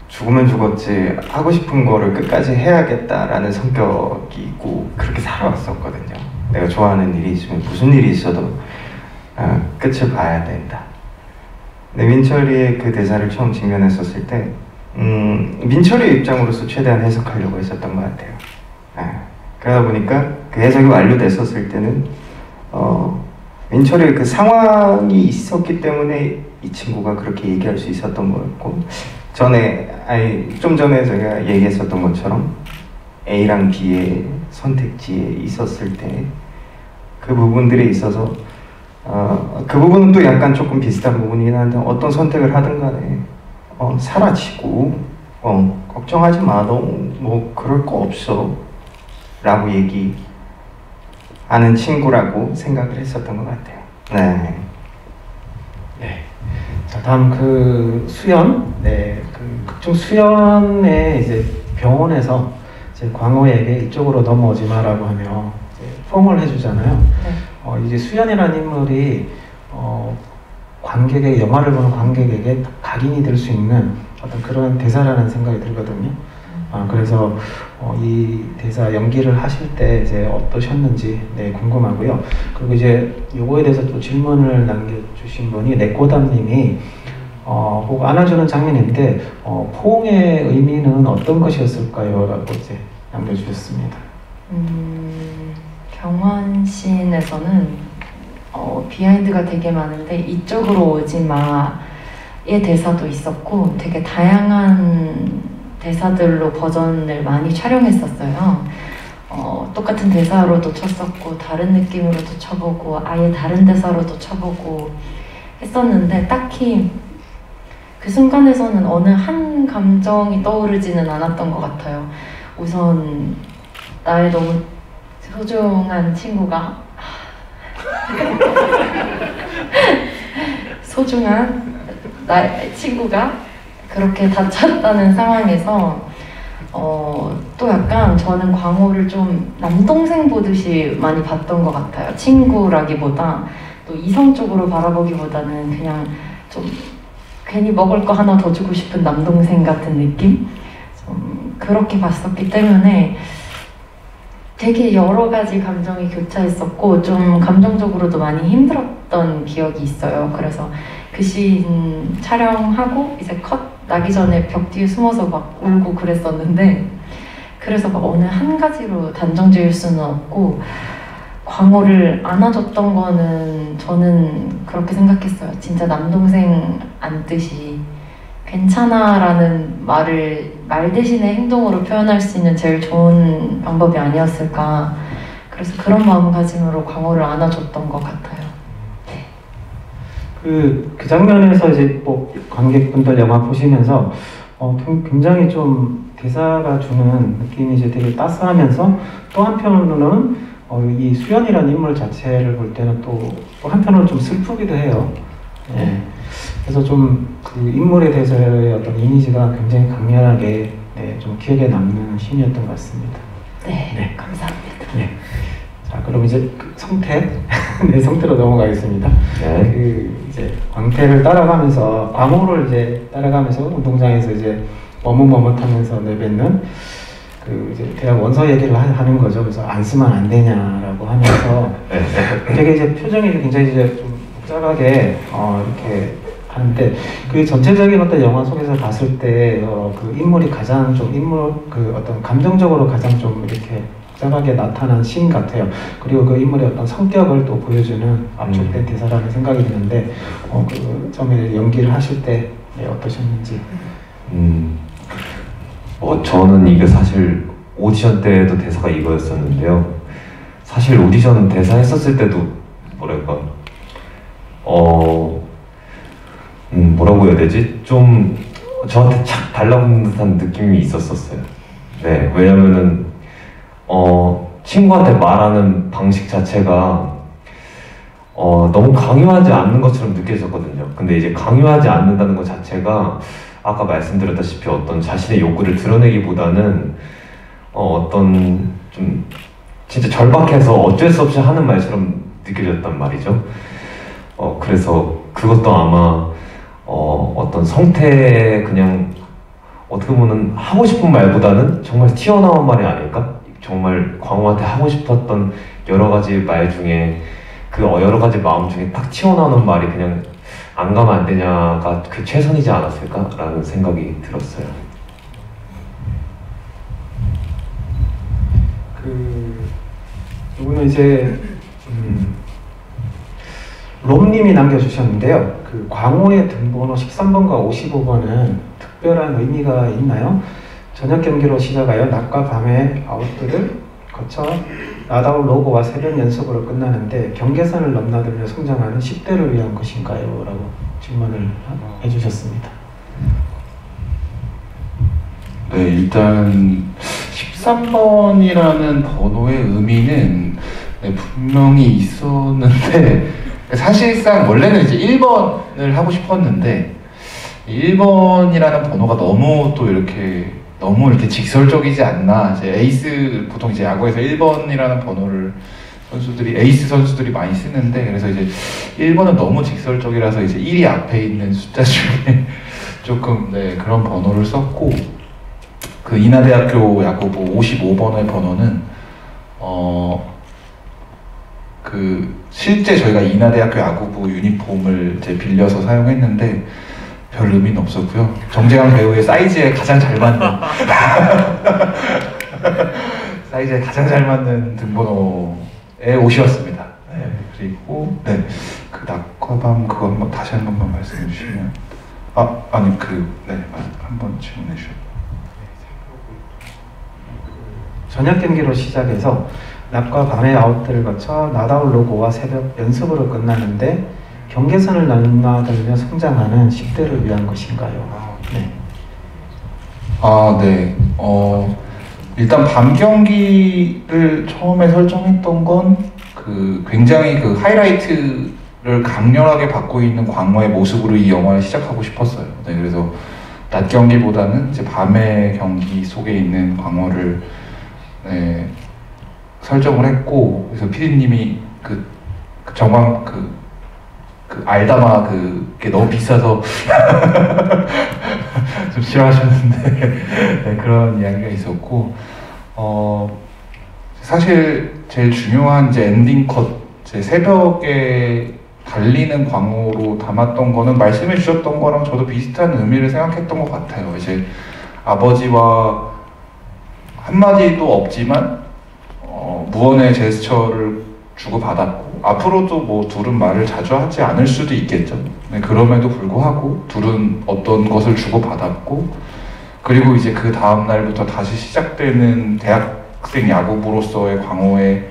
죽으면 죽었지 하고 싶은 거를 끝까지 해야겠다라는 성격이 있고 그렇게 살아왔었거든요. 내가 좋아하는 일이 있으면 무슨 일이 있어도 끝을 봐야 된다. 근데 민철이의 그 대사를 처음 직면했었을 때 민철이의 입장으로서 최대한 해석하려고 했었던 것 같아요. 그러다 보니까 그 해석이 완료됐었을 때는 민철이의 그 상황이 있었기 때문에 이 친구가 그렇게 얘기할 수 있었던 거였고, 좀 전에 제가 얘기했었던 것처럼 A랑 B의 선택지에 있었을 때 그 부분들에 있어서 그 부분은 또 약간 조금 비슷한 부분이긴 한데, 어떤 선택을 하든 간에 사라지고 걱정하지 마, 너 뭐 그럴 거 없어 라고 얘기하는 친구라고 생각을 했었던 것 같아요. 네. 네. 자, 다음 그 수연, 그 극중 수연의 이제 병원에서 이제 광호에게 이쪽으로 넘어오지 마라고 하며 이제 포옹을 해주잖아요. 이제 수연이라는 인물이 관객에게, 영화를 보는 관객에게 각인이 될 수 있는 어떤 그런 대사라는 생각이 들거든요. 그래서 이 대사 연기를 하실 때 이제 어떠셨는지 궁금하고요. 그리고 이제 요거에 대해서 또 질문을 남겨주신 분이 네꼬담님이 꼭 안아주는 장면인데 포옹의 의미는 어떤 것이었을까요? 라고 이제 남겨주셨습니다. 병원씬에서는 비하인드가 되게 많은데 이쪽으로 오지 마의 대사도 있었고 되게 다양한 대사들로 버전을 많이 촬영했었어요. 똑같은 대사로도 쳤었고 다른 느낌으로도 쳐보고 아예 다른 대사로도 쳐보고 했었는데 딱히 그 순간에서는 어느 한 감정이 떠오르지는 않았던 것 같아요. 우선 나의 너무 소중한 친구가 소중한 나의 친구가 그렇게 다쳤다는 상황에서 또 약간 저는 광호를 좀 남동생 보듯이 많이 봤던 것 같아요. 친구라기보다 또 이성적으로 바라보기보다는 그냥 좀 괜히 먹을 거 하나 더 주고 싶은 남동생 같은 느낌? 좀 그렇게 봤었기 때문에 되게 여러 가지 감정이 교차했었고 좀 감정적으로도 많이 힘들었던 기억이 있어요. 그래서 그 씬 촬영하고 이제 컷 나기 전에 벽 뒤에 숨어서 막 울고 그랬었는데, 그래서 막 어느 한 가지로 단정 지을 수는 없고 광호를 안아줬던 거는 저는 그렇게 생각했어요. 진짜 남동생 안듯이 괜찮아 라는 말 대신에 행동으로 표현할 수 있는 제일 좋은 방법이 아니었을까. 그래서 그런 마음가짐으로 광호를 안아줬던 것 같아요. 그 장면에서 이제 뭐 관객분들 영화 보시면서 굉장히 좀 대사가 주는 느낌이 이제 되게 따스하면서 또 한편으로는 이 수연이라는 인물 자체를 볼 때는 또 한편으로는 좀 슬프기도 해요. 네. 그래서 좀 그 인물에 대해서의 어떤 이미지가 굉장히 강렬하게 좀 기억에 남는 씬이었던 것 같습니다. 네. 감사합니다. 네. 자, 그럼 이제 그 성태, 성태로 넘어가겠습니다. 네. 그 이제 광태를 따라가면서, 광호를 이제 따라가면서 운동장에서 이제 머뭇머뭇하면서 내뱉는 그 이제 대학 원서 얘기를 하는 거죠. 그래서 안 쓰면 안 되냐라고 하면서 되게 이제 표정이 굉장히 이제 좀 복잡하게 이렇게 하는데, 그 전체적인 어떤 영화 속에서 봤을 때 그 인물이 가장 좀 그 어떤 감정적으로 가장 좀 이렇게 복잡하게 나타난 씬 같아요. 그리고 그 인물의 어떤 성격을 또 보여주는 압축된 대사라는 생각이 드는데 그 처음에 연기를 하실 때 어떠셨는지. 저는 이게 사실 오디션 때도 대사가 이거였었는데요. 사실 오디션 대사 했었을 때도 뭐랄까 뭐라고 해야 되지? 좀 저한테 착 달라붙는 듯한 느낌이 있었어요. 네, 왜냐면은 친구한테 말하는 방식 자체가 너무 강요하지 않는 것처럼 느껴졌거든요. 근데 이제 강요하지 않는다는 것 자체가 아까 말씀드렸다시피 어떤 자신의 욕구를 드러내기보다는 어떤 좀 진짜 절박해서 어쩔 수 없이 하는 말처럼 느껴졌단 말이죠. 그래서 그것도 아마 어떤 성태의 그냥 어떻게 보면 하고 싶은 말보다는 정말 튀어나온 말이 아닐까? 정말 광호한테 하고 싶었던 여러 가지 말 중에 그 여러 가지 마음 중에 딱 튀어나오는 말이 그냥 안 가면 안 되냐가 그 최선이지 않았을까라는 생각이 들었어요. 이거는 이제 롬님이 남겨주셨는데요. 그 광호의 등번호 13번과 55번은 특별한 의미가 있나요? 저녁 경기로 시작하여 낮과 밤의 아웃들을 거쳐 나다울 로고와 새벽 연습으로 끝나는데 경계선을 넘나들며 성장하는 10대를 위한 것인가요? 라고 질문을 해주셨습니다. 네, 일단 13번이라는 번호의 의미는 분명히 있었는데 사실상 원래는 이제 1번을 하고 싶었는데 1번이라는 번호가 너무 이렇게 직설적이지 않나. 이제 에이스, 보통 이제 야구에서 1번이라는 번호를 에이스 선수들이 많이 쓰는데, 그래서 이제 1번은 너무 직설적이라서 이제 1이 앞에 있는 숫자 중에 조금 그런 번호를 썼고, 그 인하대학교 야구부 55번의 번호는 실제 저희가 인하대학교 야구부 유니폼을 이제 빌려서 사용했는데 별 의미는 없었고요. 정재환 배우의 사이즈에 가장 잘 맞는 사이즈에 가장 잘 맞는 등번호의 옷이었습니다. 네, 그리고 그 낮과 밤 그거 한번 다시 한 번만 말씀해 주시면 한번 질문해 주셨죠. 저녁 경기로 시작해서 낮과 밤의 아웃들을 거쳐 나다울 로고와 새벽 연습으로 끝나는데 경계선을 넘나들며 성장하는 10대를 위한 것인가요? 네. 네. 일단 밤 경기를 처음에 설정했던 건 굉장히 하이라이트를 강렬하게 받고 있는 광호의 모습으로 이 영화를 시작하고 싶었어요. 네, 그래서 낮 경기보다는 이제 밤의 경기 속에 있는 광호를 설정을 했고, 그래서 피디님이 정황 알다마 그게 너무 비싸서 좀 싫어하셨는데 그런 이야기가 있었고, 사실 제일 중요한 이제 엔딩 컷, 제 새벽에 달리는 광호로 담았던 거는 말씀해 주셨던 거랑 저도 비슷한 의미를 생각했던 것 같아요. 이제 아버지와 한마디도 없지만 무언의 제스처를 주고받았고, 앞으로도 둘은 말을 자주 하지 않을 수도 있겠죠. 네, 그럼에도 불구하고 둘은 어떤 것을 주고받았고, 그리고 이제 그 다음 날부터 다시 시작되는 대학생 야구부로서의 광호의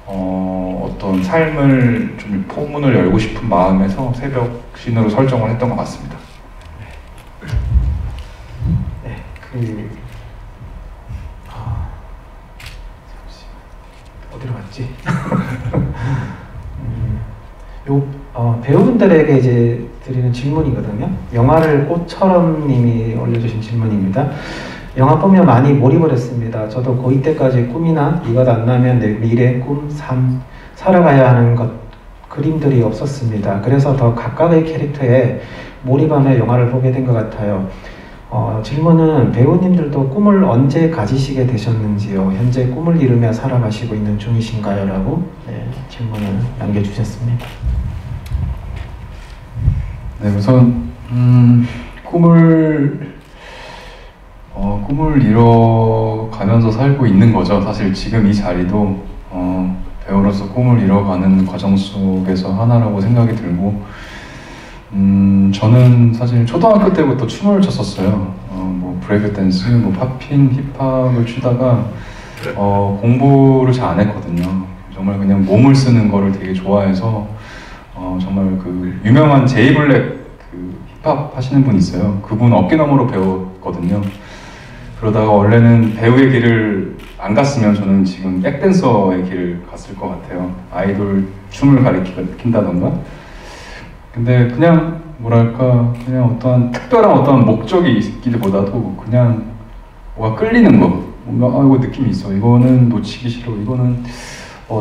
어떤 삶을 좀 포문을 열고 싶은 마음에서 새벽 신으로 설정을 했던 것 같습니다. 어디로 갔지? 배우분들에게 이제 드리는 질문이거든요. 영화를 꽃처럼 님이 올려주신 질문입니다. 영화 보며 많이 몰입을 했습니다. 저도 고2 때까지 꿈이나 이것 안 나면 내 미래, 꿈, 삶, 살아가야 하는 것, 그림들이 없었습니다. 그래서 더 각각의 캐릭터에 몰입하며 영화를 보게 된 것 같아요. 질문은 배우님들도 꿈을 언제 가지시게 되셨는지요? 현재 꿈을 이루며 살아가시고 있는 중이신가요? 라고 질문을 남겨주셨습니다. 네, 우선 꿈을 이뤄가면서 살고 있는 거죠. 사실 지금 이 자리도 배우로서 꿈을 이뤄가는 과정 속에서 하나라고 생각이 들고, 저는 사실 초등학교 때부터 춤을 췄었어요. 브레이크 댄스, 팝핀, 힙합을 추다가 공부를 잘 안 했거든요. 정말 그냥 몸을 쓰는 거를 되게 좋아해서 정말 유명한 제이블랙 힙합 하시는 분 있어요. 그분 어깨너머로 배웠거든요. 그러다가 원래는 배우의 길을 안 갔으면 저는 지금 백댄서의 길을 갔을 것 같아요. 아이돌 춤을 가리킨다던가. 근데 그냥 뭐랄까 그냥 어떠한 특별한 어떤 목적이 있기보다도 그냥 뭐가 끌리는 거, 뭔가 이거 느낌이 있어, 이거는 놓치기 싫어, 이거는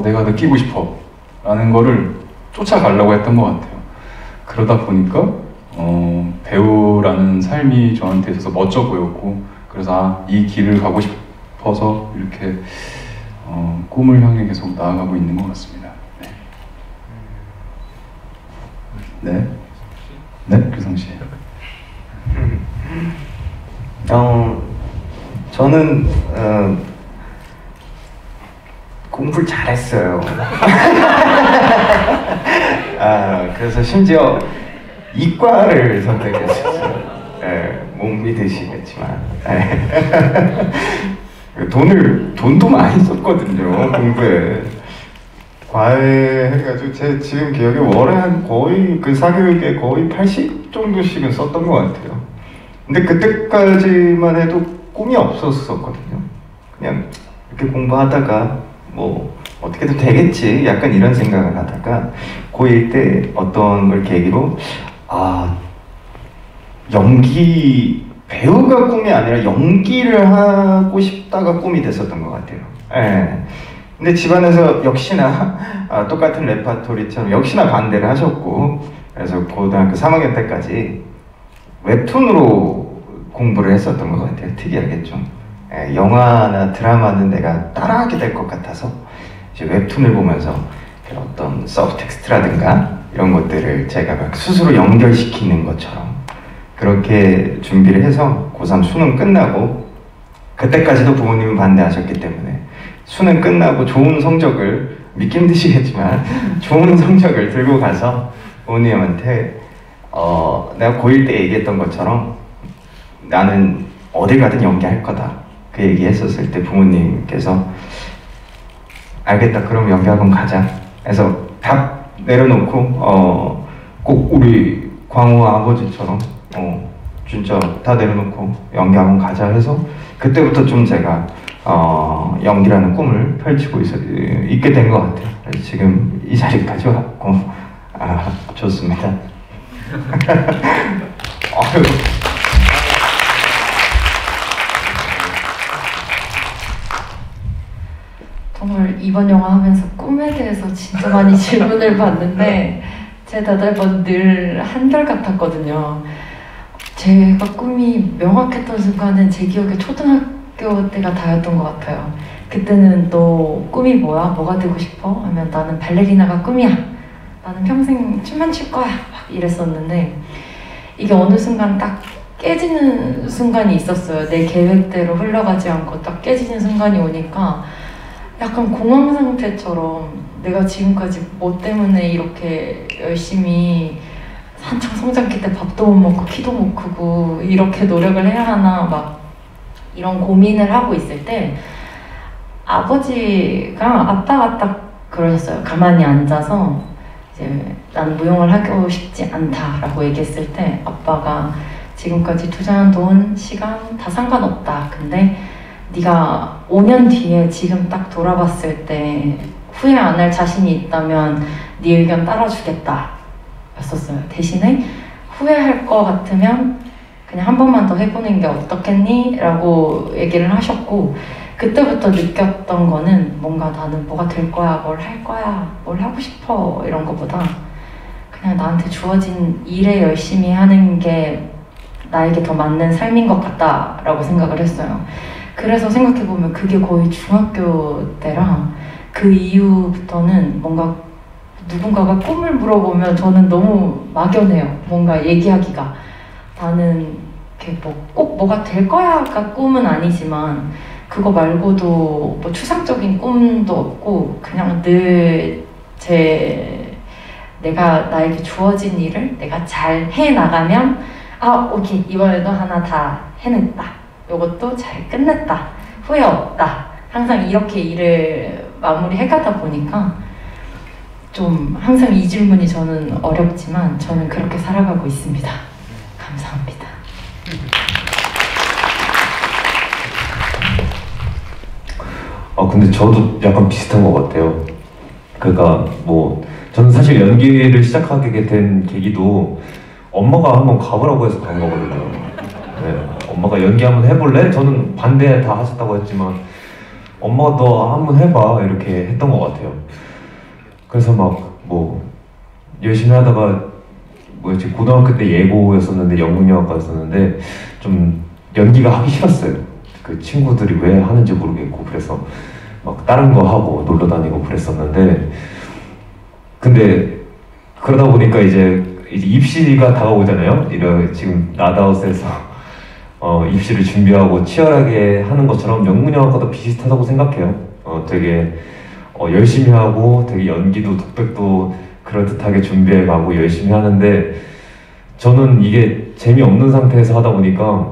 내가 느끼고 싶어 라는 거를 쫓아가려고 했던 것 같아요. 그러다 보니까 배우라는 삶이 저한테 있어서 멋져 보였고, 그래서 이 길을 가고 싶어서 이렇게 꿈을 향해 계속 나아가고 있는 것 같습니다. 네. 네, 규성 씨. 저는 공부를 잘했어요. 그래서 심지어 이과를 선택했었어요. 못 믿으시겠지만 돈도 많이 썼거든요, 공부에. 과외 해가지고 제 지금 기억에 월에 한 거의 그 사교육에 거의 80 정도씩은 썼던 것 같아요. 근데 그때까지만 해도 꿈이 없었었거든요. 그냥 이렇게 공부하다가 뭐 어떻게든 되겠지 약간 이런 생각을 하다가 고1 때 어떤 걸 계기로 연기 배우가 꿈이 아니라 연기를 하고 싶다가 꿈이 됐었던 것 같아요. 근데 집안에서 역시나 똑같은 레파토리처럼 역시나 반대를 하셨고, 그래서 고등학교 3학년 때까지 웹툰으로 공부를 했었던 것 같아요. 특이하게 좀. 영화나 드라마는 내가 따라하게 될 것 같아서 이제 웹툰을 보면서 어떤 서브텍스트라든가 이런 것들을 제가 막 스스로 연결시키는 것처럼 그렇게 준비를 해서 고3 수능 끝나고, 그때까지도 부모님은 반대하셨기 때문에 수능 끝나고 좋은 성적을, 믿기 힘드시겠지만 좋은 성적을 들고 가서 부모님한테 내가 고1 때 얘기했던 것처럼 나는 어딜 가든 연기할 거다, 그 얘기했었을 때 부모님께서 알겠다, 그럼 연기학원 가자 해서 답 내려놓고 꼭 우리 광호 아버지처럼 진짜 다 내려놓고 연기학원 가자 해서 그때부터 좀 제가 연기라는 꿈을 펼치고 있게 된 것 같아요. 그래서 지금 이 자리까지 왔고 좋습니다. 정말 이번 영화 하면서 꿈에 대해서 진짜 많이 질문을 받는데 제 대답은 늘 한결같았거든요. 제가 꿈이 명확했던 순간은 제 기억에 초등학교 때가 다였던 것 같아요. 그때는 너 꿈이 뭐야? 뭐가 되고 싶어? 하면 나는 발레리나가 꿈이야. 나는 평생 춤만 출 거야. 막 이랬었는데 이게 어느 순간 딱 깨지는 순간이 있었어요. 내 계획대로 흘러가지 않고 딱 깨지는 순간이 오니까 약간 공황 상태처럼 내가 지금까지 뭐 때문에 이렇게 열심히 한창 성장기 때 밥도 못 먹고 키도 못 크고 이렇게 노력을 해야 하나 막 이런 고민을 하고 있을 때 아빠가 딱 그러셨어요. 가만히 앉아서 이제 난 무용을 하고 싶지 않다라고 얘기했을 때 아빠가 지금까지 투자한 돈, 시간 다 상관없다. 근데 네가 5년 뒤에 지금 딱 돌아봤을 때 후회 안 할 자신이 있다면 네 의견 따라주겠다 였었어요. 대신에 후회할 것 같으면 그냥 한 번만 더 해보는 게 어떻겠니? 라고 얘기를 하셨고 그때부터 느꼈던 거는 뭔가 나는 뭐가 될 거야, 뭘 할 거야, 뭘 하고 싶어 이런 것보다 그냥 나한테 주어진 일에 열심히 하는 게 나에게 더 맞는 삶인 것 같다라고 생각을 했어요. 그래서 생각해보면 그게 거의 중학교 때라 그 이후부터는 뭔가 누군가가 꿈을 물어보면 저는 너무 막연해요. 뭔가 얘기하기가. 나는 이렇게 꼭 뭐가 될 거야가 꿈은 아니지만 그거 말고도 뭐 추상적인 꿈도 없고 그냥 늘 내가 나에게 주어진 일을 내가 잘 해나가면 오케이 이번에도 하나 다 해냈다. 요것도 잘 끝냈다. 후회 없다. 항상 이렇게 일을 마무리해가다 보니까 좀 항상 이 질문이 저는 어렵지만 저는 그렇게 살아가고 있습니다. 감사합니다. 근데 저도 약간 비슷한 것 같아요. 그러니까 뭐 저는 사실 연기를 시작하게 된 계기도 엄마가 한번 가보라고 해서 간 거거든요. 네, 엄마가 연기 한번 해볼래? 저는 반대 다 하셨다고 했지만 엄마가 너 한번 해봐 이렇게 했던 것 같아요. 그래서 막 뭐 열심히 하다가 뭐였지, 고등학교 때 예고였었는데 연극영화과였었는데 좀 연기가 하기 싫었어요. 그 친구들이 왜 하는지 모르겠고 그래서 막 다른 거 하고 놀러 다니고 그랬었는데, 근데 그러다 보니까 이제 입시가 다가오잖아요. 지금 나다웃에서 입시를 준비하고 치열하게 하는 것처럼 연극영화과도 비슷하다고 생각해요. 되게 열심히 하고 되게 연기도 독백도 그럴듯하게 준비해가고 열심히 하는데, 저는 이게 재미없는 상태에서 하다 보니까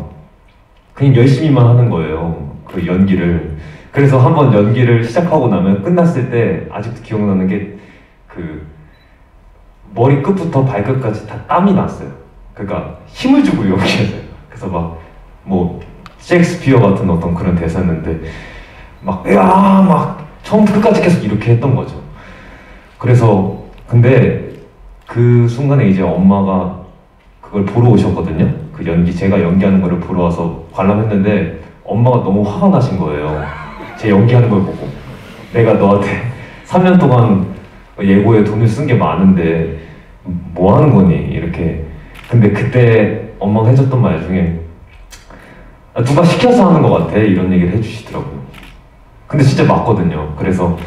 그냥 열심히만 하는 거예요, 그 연기를. 그래서 한번 연기를 시작하고 나면 끝났을 때 아직도 기억나는 게 그 머리 끝부터 발끝까지 다 땀이 났어요. 그러니까 힘을 주고 연기했어요. 그래서 막 뭐 셰익스피어 같은 어떤 그런 대사였는데 막 으아 막 처음부터 끝까지 계속 이렇게 했던 거죠. 그래서 근데 그 순간에 이제 엄마가 그걸 보러 오셨거든요. 그 제가 연기하는 거를 보러 와서 관람했는데 엄마가 너무 화가 나신 거예요. 제 연기하는 걸 보고. 내가 너한테 3년 동안 예고에 돈을 쓴 게 많은데 뭐 하는 거니? 이렇게. 근데 그때 엄마가 해줬던 말 중에 누가 시켜서 하는 것 같아 이런 얘기를 해주시더라고요. 근데 진짜 맞거든요. 그래서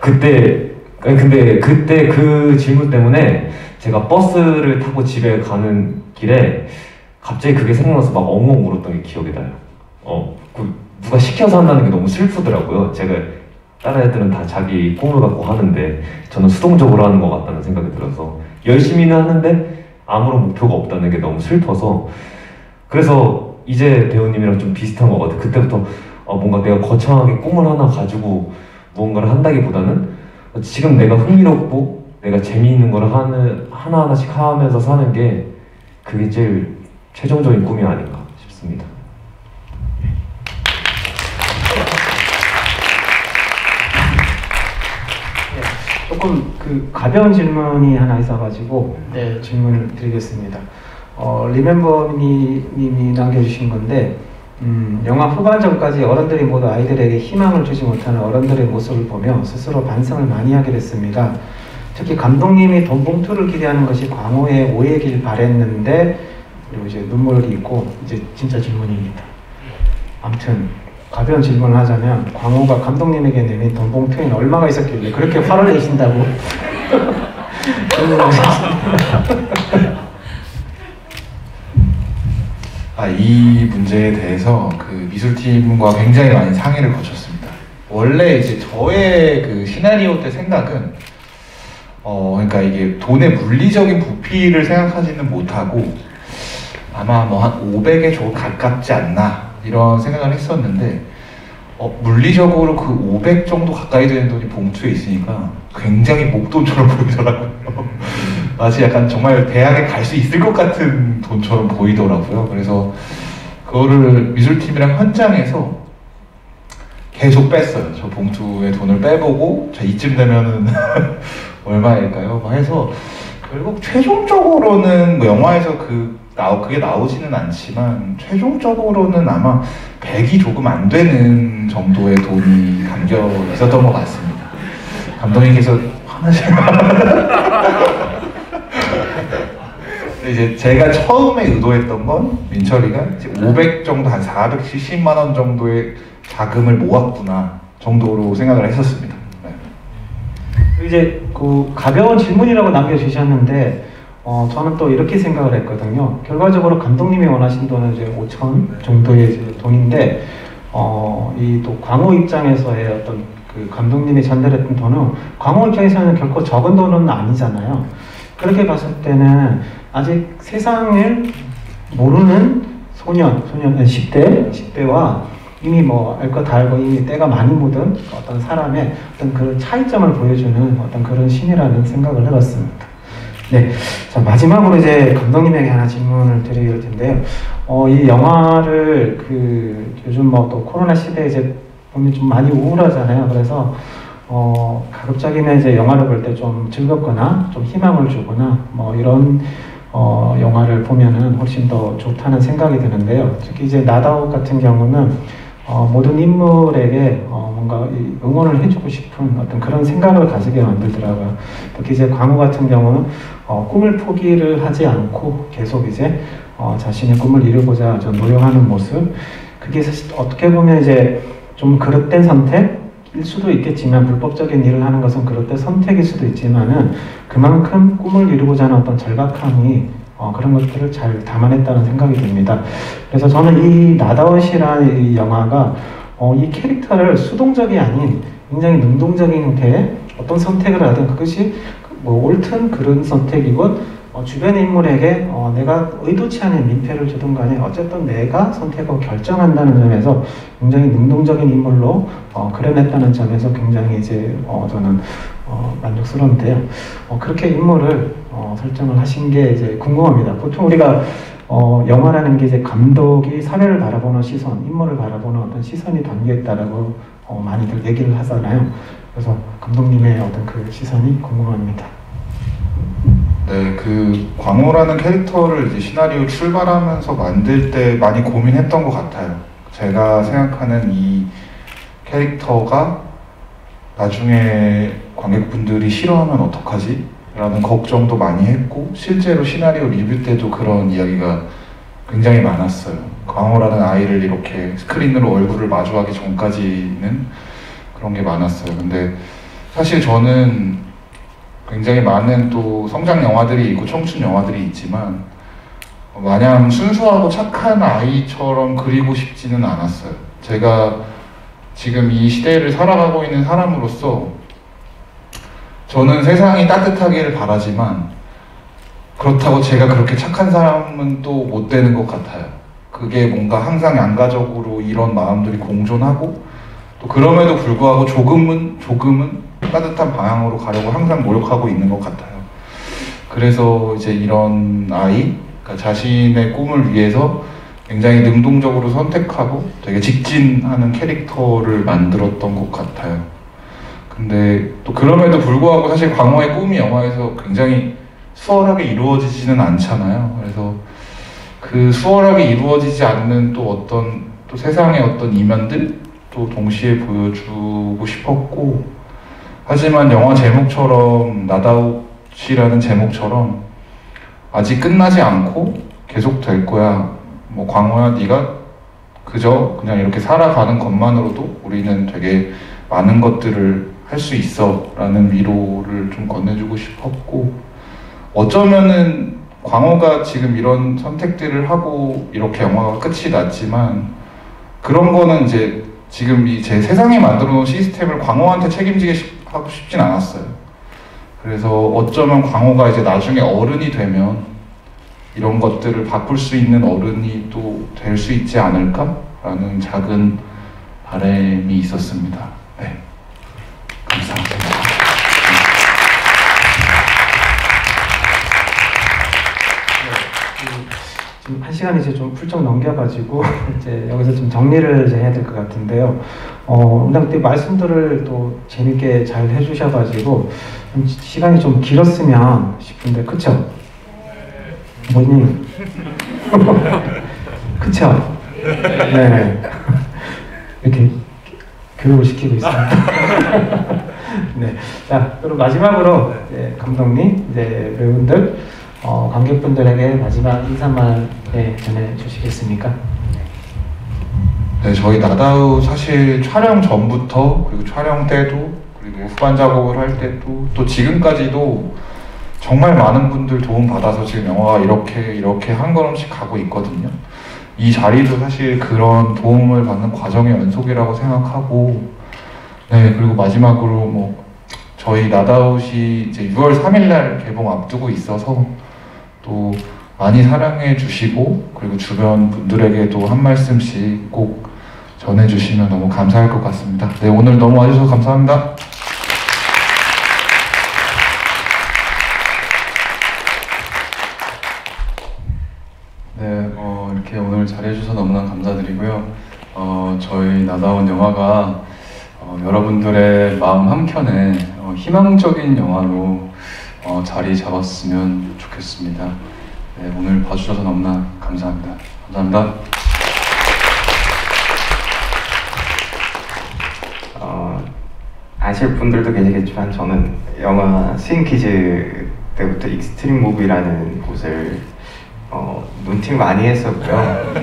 근데 그때 그 질문 때문에 제가 버스를 타고 집에 가는 길에 갑자기 그게 생각나서 막 엉엉 울었던 게 기억이 나요. 누가 시켜서 한다는 게 너무 슬프더라고요. 제가 다른 애들은 다 자기 꿈을 갖고 하는데 저는 수동적으로 하는 것 같다는 생각이 들어서 열심히는 하는데 아무런 목표가 없다는 게 너무 슬퍼서, 그래서 이제 배우님이랑 좀 비슷한 것 같아요. 그때부터 뭔가 내가 거창하게 꿈을 하나 가지고 무언가를 한다기보다는 지금 내가 흥미롭고 내가 재미있는 걸 하나하나씩 하면서 사는 게 그게 제일 최종적인 꿈이 아닌가 싶습니다. 조금 그 가벼운 질문이 하나 있어가지고 질문을 드리겠습니다. 리멤버님이 남겨주신 건데, 영화 후반전까지 어른들이 모두 아이들에게 희망을 주지 못하는 어른들의 모습을 보며 스스로 반성을 많이 하게 됐습니다. 특히 감독님이 돈 봉투를 기대하는 것이 광호의 오해길 바랬는데, 그리고 이제 눈물이 있고 이제 진짜 질문입니다. 아무튼 가벼운 질문을 하자면, 광호가 감독님에게 내민 돈 봉투에는 얼마가 있었길래 그렇게 화를 내신다고 질문하셨습니다. 이 문제에 대해서 그 미술팀과 굉장히 많이 상의를 거쳤습니다. 원래 이제 저의 그 시나리오 때 생각은 그러니까 이게 돈의 물리적인 부피를 생각하지는 못하고 아마 뭐 한 500에 조금 가깝지 않나 이런 생각을 했었는데, 물리적으로 그 500 정도 가까이 되는 돈이 봉투에 있으니까 굉장히 목돈처럼 보이더라고요. 마치 약간 정말 대학에 갈 수 있을 것 같은 돈처럼 보이더라고요. 그래서 그거를 미술팀이랑 현장에서 계속 뺐어요. 저 봉투에 돈을 빼보고 자 이쯤 되면은 얼마일까요? 막 해서 결국 최종적으로는 뭐 영화에서 그게 나오지는 않지만 최종적으로는 아마 100이 조금 안 되는 정도의 돈이 담겨 있었던 것 같습니다. 감독님께서 화나시면 이제 제가 처음에 의도했던 건 민철이가 이제 500 정도, 한 470만 원 정도의 자금을 모았구나 정도로 생각을 했었습니다. 네. 이제 그 가벼운 질문이라고 남겨주셨는데, 저는 또 이렇게 생각을 했거든요. 결과적으로 감독님이 원하신 돈은 이제 5천 정도의 이제 돈인데, 이 또 광호 입장에서의 어떤 그 감독님이 전달했던 돈은 광호 입장에서는 결코 적은 돈은 아니잖아요. 그렇게 봤을 때는 아직 세상을 모르는 10대와 이미 뭐 알 거 다 알고 이미 때가 많이 묻은 어떤 사람의 어떤 그런 차이점을 보여주는 어떤 그런 신이라는 생각을 해봤습니다. 네, 자 마지막으로 이제 감독님에게 하나 질문을 드릴 텐데요. 이 영화를 그 요즘 뭐 또 코로나 시대에 이제 보면 좀 많이 우울하잖아요. 그래서 가급적이면 이제 영화를 볼 때 좀 즐겁거나 좀 희망을 주거나 뭐 이런 영화를 보면은 훨씬 더 좋다는 생각이 드는데요. 특히 이제 나다웃 같은 경우는 모든 인물에게 뭔가 응원을 해주고 싶은 어떤 그런 생각을 가지게 만들더라고요. 특히 이제 광우 같은 경우는 꿈을 포기를 하지 않고 계속 이제 자신의 꿈을 이루고자 좀 노력하는 모습. 그게 사실 어떻게 보면 이제 좀 그릇된 선택일 수도 있겠지만, 불법적인 일을 하는 것은 그릇된 선택일 수도 있지만은 그만큼 꿈을 이루고자 하는 어떤 절박함이 그런 것들을 잘 담아냈다는 생각이 듭니다. 그래서 저는 이 나다웃이라는 이 영화가 이 캐릭터를 수동적이 아닌 굉장히 능동적인 형태의 어떤 선택을 하든 그것이 뭐 옳든 그른 선택이건 주변의 인물에게 내가 의도치 않은 민폐를 주든 간에 어쨌든 내가 선택하고 결정한다는 점에서 굉장히 능동적인 인물로 그려냈다는 점에서 굉장히 이제 저는 만족스러운데요. 그렇게 인물을 설정을 하신 게 이제 궁금합니다. 보통 우리가 영화라는 게 이제 감독이 사회를 바라보는 시선, 인물을 바라보는 어떤 시선이 담겨 있다라고 많이들 얘기를 하잖아요. 그래서 감독님의 어떤 그 시선이 궁금합니다. 네, 그 광호라는 캐릭터를 이제 시나리오 출발하면서 만들 때 많이 고민했던 것 같아요. 제가 생각하는 이 캐릭터가 나중에 관객분들이 싫어하면 어떡하지? 라는 걱정도 많이 했고, 실제로 시나리오 리뷰 때도 그런 이야기가 굉장히 많았어요. 광호라는 아이를 이렇게 스크린으로 얼굴을 마주하기 전까지는 그런 게 많았어요. 근데 사실 저는 굉장히 많은 또 성장 영화들이 있고 청춘 영화들이 있지만 마냥 순수하고 착한 아이처럼 그리고 싶지는 않았어요. 제가 지금 이 시대를 살아가고 있는 사람으로서 저는 세상이 따뜻하기를 바라지만 그렇다고 제가 그렇게 착한 사람은 또 못 되는 것 같아요. 그게 뭔가 항상 양가적으로 이런 마음들이 공존하고 또 그럼에도 불구하고 조금은 따뜻한 방향으로 가려고 항상 노력하고 있는 것 같아요. 그래서 이제 이런 아이, 그러니까 자신의 꿈을 위해서 굉장히 능동적으로 선택하고 되게 직진하는 캐릭터를 만들었던 것 같아요. 근데 또 그럼에도 불구하고 사실 광호의 꿈이 영화에서 굉장히 수월하게 이루어지지는 않잖아요. 그래서 그 수월하게 이루어지지 않는 또 어떤 또 세상의 어떤 이면들 또 동시에 보여주고 싶었고, 하지만 영화 제목처럼 나다웃이라는 제목처럼 아직 끝나지 않고 계속 될 거야. 뭐 광호야, 네가 그저 그냥 이렇게 살아가는 것만으로도 우리는 되게 많은 것들을 할 수 있어 라는 위로를 좀 건네주고 싶었고, 어쩌면은 광호가 지금 이런 선택들을 하고 이렇게 영화가 끝이 났지만 그런 거는 이제 지금 이 제 세상이 만들어 놓은 시스템을 광호한테 책임지게 하고 싶진 않았어요. 그래서 어쩌면 광호가 이제 나중에 어른이 되면 이런 것들을 바꿀 수 있는 어른이 또 될 수 있지 않을까라는 작은 바람이 있었습니다. 네, 감사합니다. 지금 한 시간이 이제 좀 훌쩍 넘겨가지고 이제 여기서 좀 정리를 이제 해야 될 것 같은데요. 오늘 그때 말씀들을 또 재밌게 잘 해주셔가지고 좀 시간이 좀 길었으면 싶은데, 그쵸? 뭐니? 그쵸? 네. 이렇게 교육을 시키고 있습니다. 네. 자, 그럼 마지막으로 이제 감독님, 이제 배우분들, 관객분들에게 마지막 인사말 전해주시겠습니까? 네, 저희 나다웃 사실 촬영 전부터 그리고 촬영 때도 그리고 후반 작업을 할 때도 또 지금까지도 정말 많은 분들 도움 받아서 지금 영화가 이렇게 한 걸음씩 가고 있거든요. 이 자리도 사실 그런 도움을 받는 과정의 연속이라고 생각하고, 네, 그리고 마지막으로 뭐 저희 나다웃이 이제 6월 3일날 개봉 앞두고 있어서 또 많이 사랑해 주시고 그리고 주변 분들에게도 한 말씀씩 꼭 전해주시면 너무 감사할 것 같습니다. 네, 오늘 너무 와주셔서 감사합니다. 네, 이렇게 오늘 잘해주셔서 너무나 감사드리고요. 저희 나다웃 영화가 여러분들의 마음 한켠에 희망적인 영화로 자리 잡았으면 좋겠습니다. 네, 오늘 봐주셔서 너무나 감사합니다. 감사합니다. 아실 분들도 계시겠지만 저는 영화 스윙키즈 때부터 익스트림 무비라는 곳을 눈팅 많이 했었고요.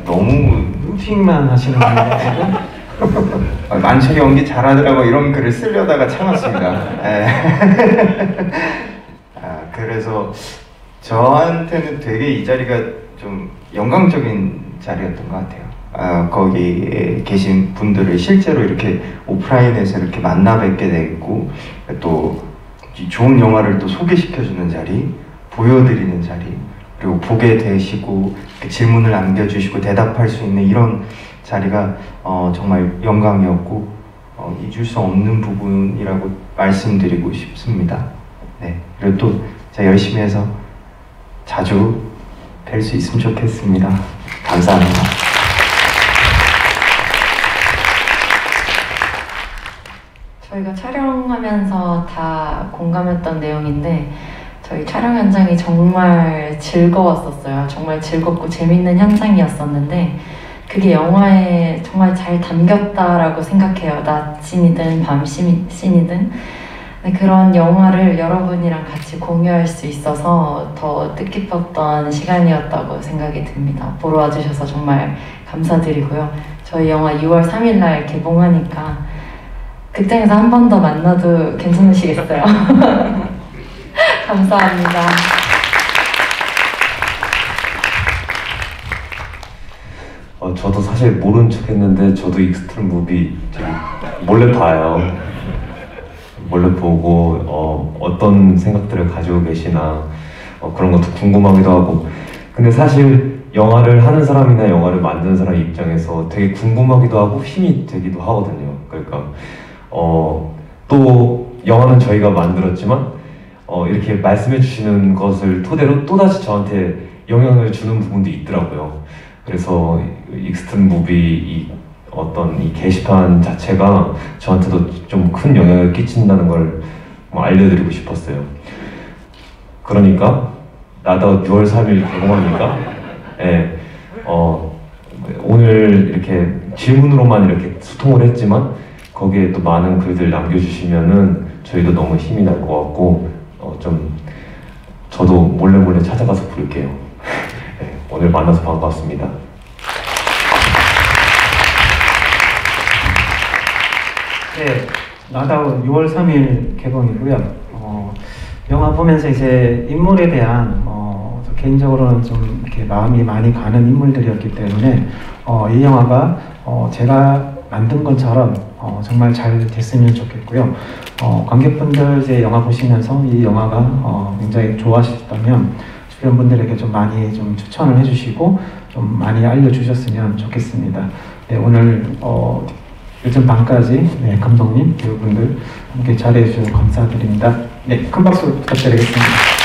너무 눈팅만 하시는 분인데 지금 만철이 연기 잘하더라고 이런 글을 쓰려다가 참았습니다. 그래서 저한테는 되게 이 자리가 좀 영광적인 자리였던 것 같아요. 거기에 계신 분들을 실제로 이렇게 오프라인에서 이렇게 만나 뵙게 되고 또 좋은 영화를 또 소개시켜주는 자리, 보여드리는 자리, 그리고 보게 되시고 질문을 남겨주시고 대답할 수 있는 이런 자리가 정말 영광이었고 잊을 수 없는 부분이라고 말씀드리고 싶습니다. 네, 그리고 또 제가 열심히 해서 자주 뵐 수 있으면 좋겠습니다. 감사합니다. 저희가 촬영하면서 다 공감했던 내용인데 저희 촬영 현장이 정말 즐거웠었어요. 정말 즐겁고 재밌는 현장이었었는데 그게 영화에 정말 잘 담겼다라고 생각해요. 낮 씬이든 밤 씬이든 그런 영화를 여러분이랑 같이 공유할 수 있어서 더 뜻깊었던 시간이었다고 생각이 듭니다. 보러 와주셔서 정말 감사드리고요. 저희 영화 6월 3일 날 개봉하니까 극장에서 한 번 더 만나도 괜찮으시겠어요? 감사합니다. 저도 사실 모른 척 했는데 저도 익스트림 무비 몰래 봐요. 몰래 보고 어떤 생각들을 가지고 계시나 그런 것도 궁금하기도 하고 근데 사실 영화를 하는 사람이나 영화를 만드는 사람 입장에서 되게 궁금하기도 하고 힘이 되기도 하거든요. 그러니까 또 영화는 저희가 만들었지만 이렇게 말씀해 주시는 것을 토대로 또다시 저한테 영향을 주는 부분도 있더라고요. 그래서 익스트림 무비 어떤 이 게시판 자체가 저한테도 좀 큰 영향을 끼친다는 걸 알려드리고 싶었어요. 그러니까 나도 6월 3일 개봉하니까 오늘 이렇게 질문으로만 이렇게 소통을 했지만 거기에 또 많은 글들 남겨주시면은 저희도 너무 힘이 날 것 같고 좀 저도 몰래 찾아가서 부를게요. 네, 오늘 만나서 반갑습니다. 네, 나다운 6월 3일 개봉이고요. 영화 보면서 이제 인물에 대한 개인적으로는 좀 이렇게 마음이 많이 가는 인물들이었기 때문에 이 영화가 제가 만든 것처럼 정말 잘 됐으면 좋겠고요. 관객분들 이제 영화 보시면서 이 영화가 굉장히 좋아하셨다면 주변 분들에게 좀 많이 좀 추천을 해주시고 좀 많이 알려주셨으면 좋겠습니다. 네, 오늘 늦은 밤까지 감독님, 배우분들 함께 잘해주셔서 감사드립니다. 네, 큰 박수 부탁드리겠습니다.